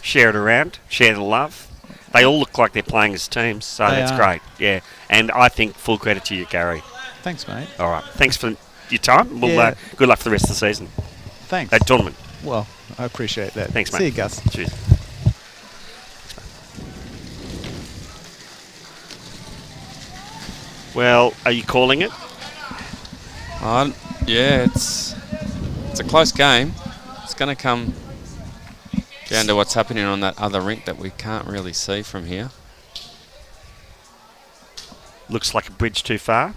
Share it around, share the love. They all look like they're playing as teams, so They that's are. great. Yeah, and I think full credit to you, Gary. Thanks, mate. All right, thanks for your time. Well, Yeah. good luck for the rest of the season. Thanks. That tournament. Well, I appreciate that. Thanks, mate. See you, Gus. Cheers. Well, are you calling it? Yeah, it's a close game. It's going to come down to what's happening on that other rink that we can't really see from here. Looks like a bridge too far.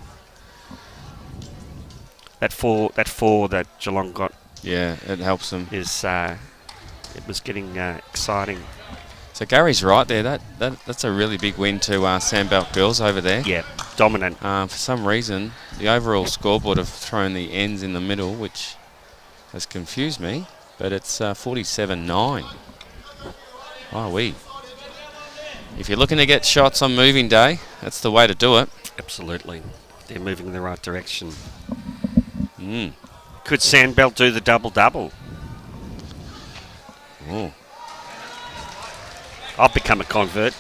That four that Geelong got Yeah, it helps them. is it was getting exciting. So Gary's right there. That's a really big win to Sandbelt girls over there. Yeah, dominant. For some reason, the overall scoreboard have thrown the ends in the middle, which has confused me. But it's 47-9. If you're looking to get shots on moving day, that's the way to do it. Absolutely, they're moving in the right direction. Mm. Could Sandbelt do the double-double? Oh. I've become a convert.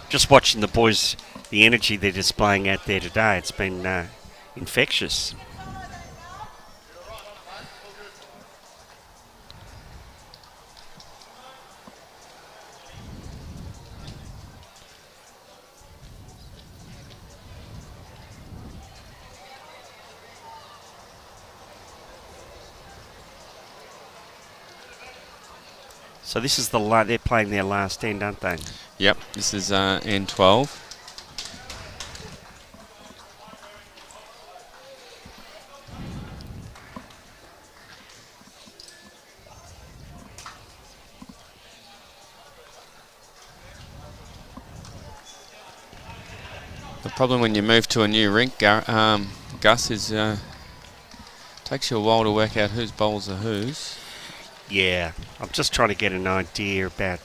Just watching the boys, the energy they're displaying out there today, it's been infectious. So this is they're playing their last end, aren't they? Yep, this is N12. The problem when you move to a new rink, Gus, is takes you a while to work out whose bowls are whose. Yeah, I'm just trying to get an idea about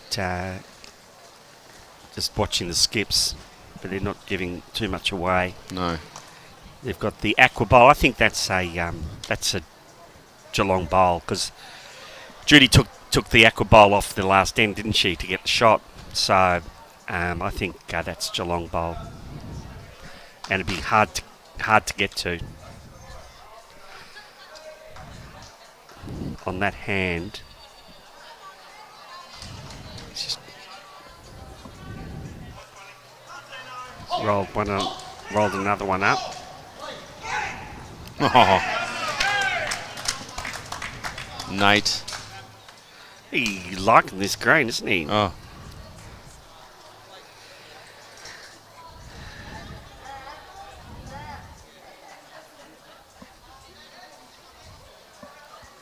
just watching the skips, but they're not giving too much away. No. They've got the Aqua Bowl. I think that's a Geelong bowl because Judy took the Aqua Bowl off the last end, didn't she, to get the shot? So I think that's Geelong bowl, and it'd be hard to get to on that hand. Just rolled another one up. Oh. Nate. He's liking this green, isn't he? Oh.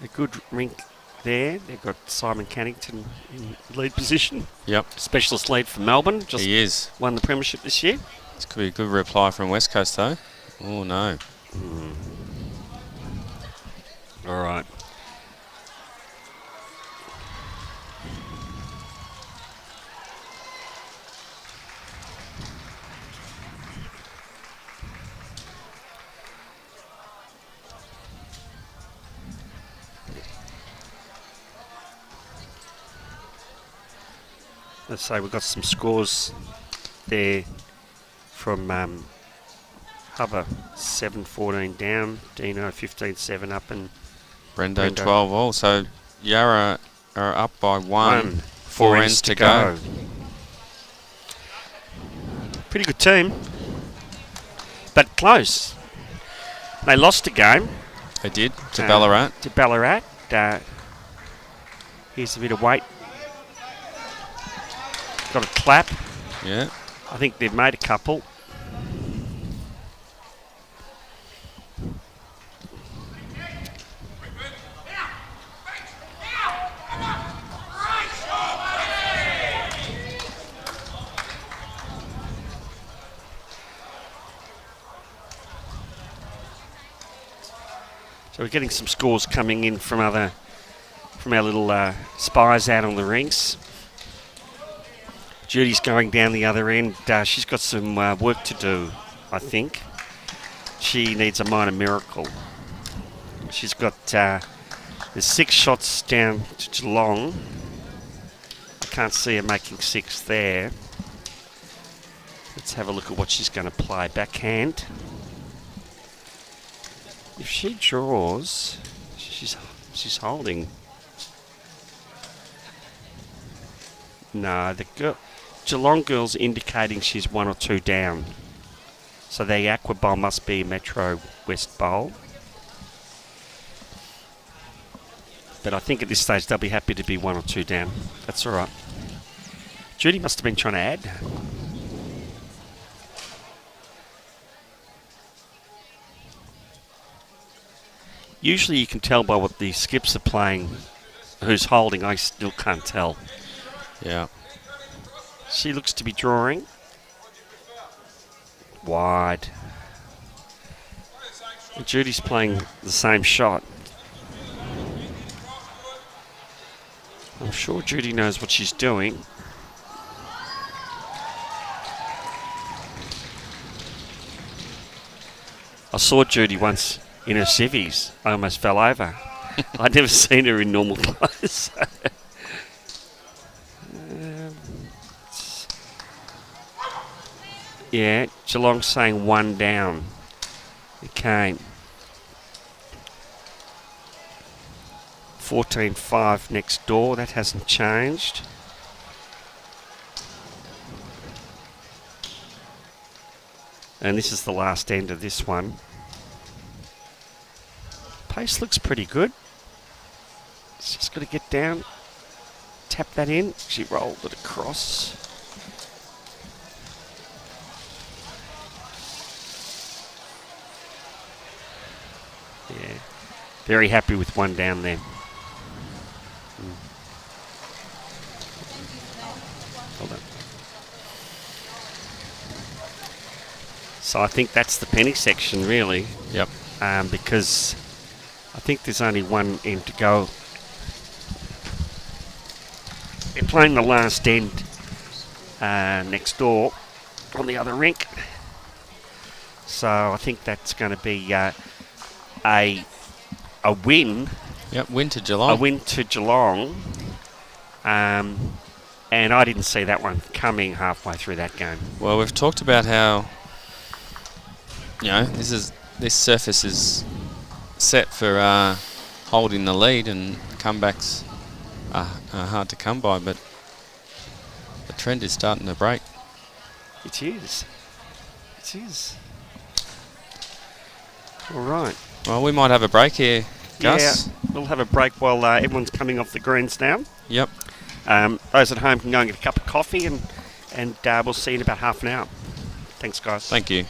A good rink there. They've got Simon Cannington in lead position. Yep. Specialist lead for Melbourne. Just he is. Won the premiership this year. This could be a good reply from West Coast, though. Oh, no. All right. Let's say we've got some scores there from Hubber 7-14 down, Dino 15-7 up, and Brendo 12 all. So Yarra are up by one. 4 ends to go. Pretty good team, but close. They lost a game. They did to Ballarat. To Ballarat. Here's a bit of weight. Got a clap. Yeah. I think they've made a couple. So we're getting some scores coming in from our little spies out on the rinks. Judy's going down the other end. She's got some work to do, I think. She needs a minor miracle. She's got there's 6 shots down to Geelong. I can't see her making 6 there. Let's have a look at what she's going to play. Backhand. If she draws, she's holding. No, the Geelong girl's indicating she's 1 or 2 down. So the Aqua Bowl must be Metro West Bowl. But I think at this stage they'll be happy to be 1 or 2 down. That's all right. Judy must have been trying to add. Usually you can tell by what the skips are playing who's holding. I still can't tell. Yeah. She looks to be drawing. Wide. And Judy's playing the same shot. I'm sure Judy knows what she's doing. I saw Judy once in her civvies. I almost fell over. I'd never seen her in normal clothes. Yeah, Geelong saying 1 down. Okay. 14-5 next door. That hasn't changed. And this is the last end of this one. Pace looks pretty good. It's just got to get down. Tap that in. She rolled it across. Yeah, very happy with 1 down there. Hold on. So I think that's the penny section, really. Yep. Because I think there's only 1 end to go. They're playing the last end next door on the other rink. So I think that's going to be a win. Yep, win to Geelong. A win to Geelong. And I didn't see that one coming halfway through that game. Well, we've talked about how, this surface is set for holding the lead, and comebacks are hard to come by, but the trend is starting to break. It is. It is. All right. Well, we might have a break here, Gus. Yeah, we'll have a break while everyone's coming off the greens now. Yep. Those at home can go and get a cup of coffee, and we'll see you in about half an hour. Thanks, guys. Thank you.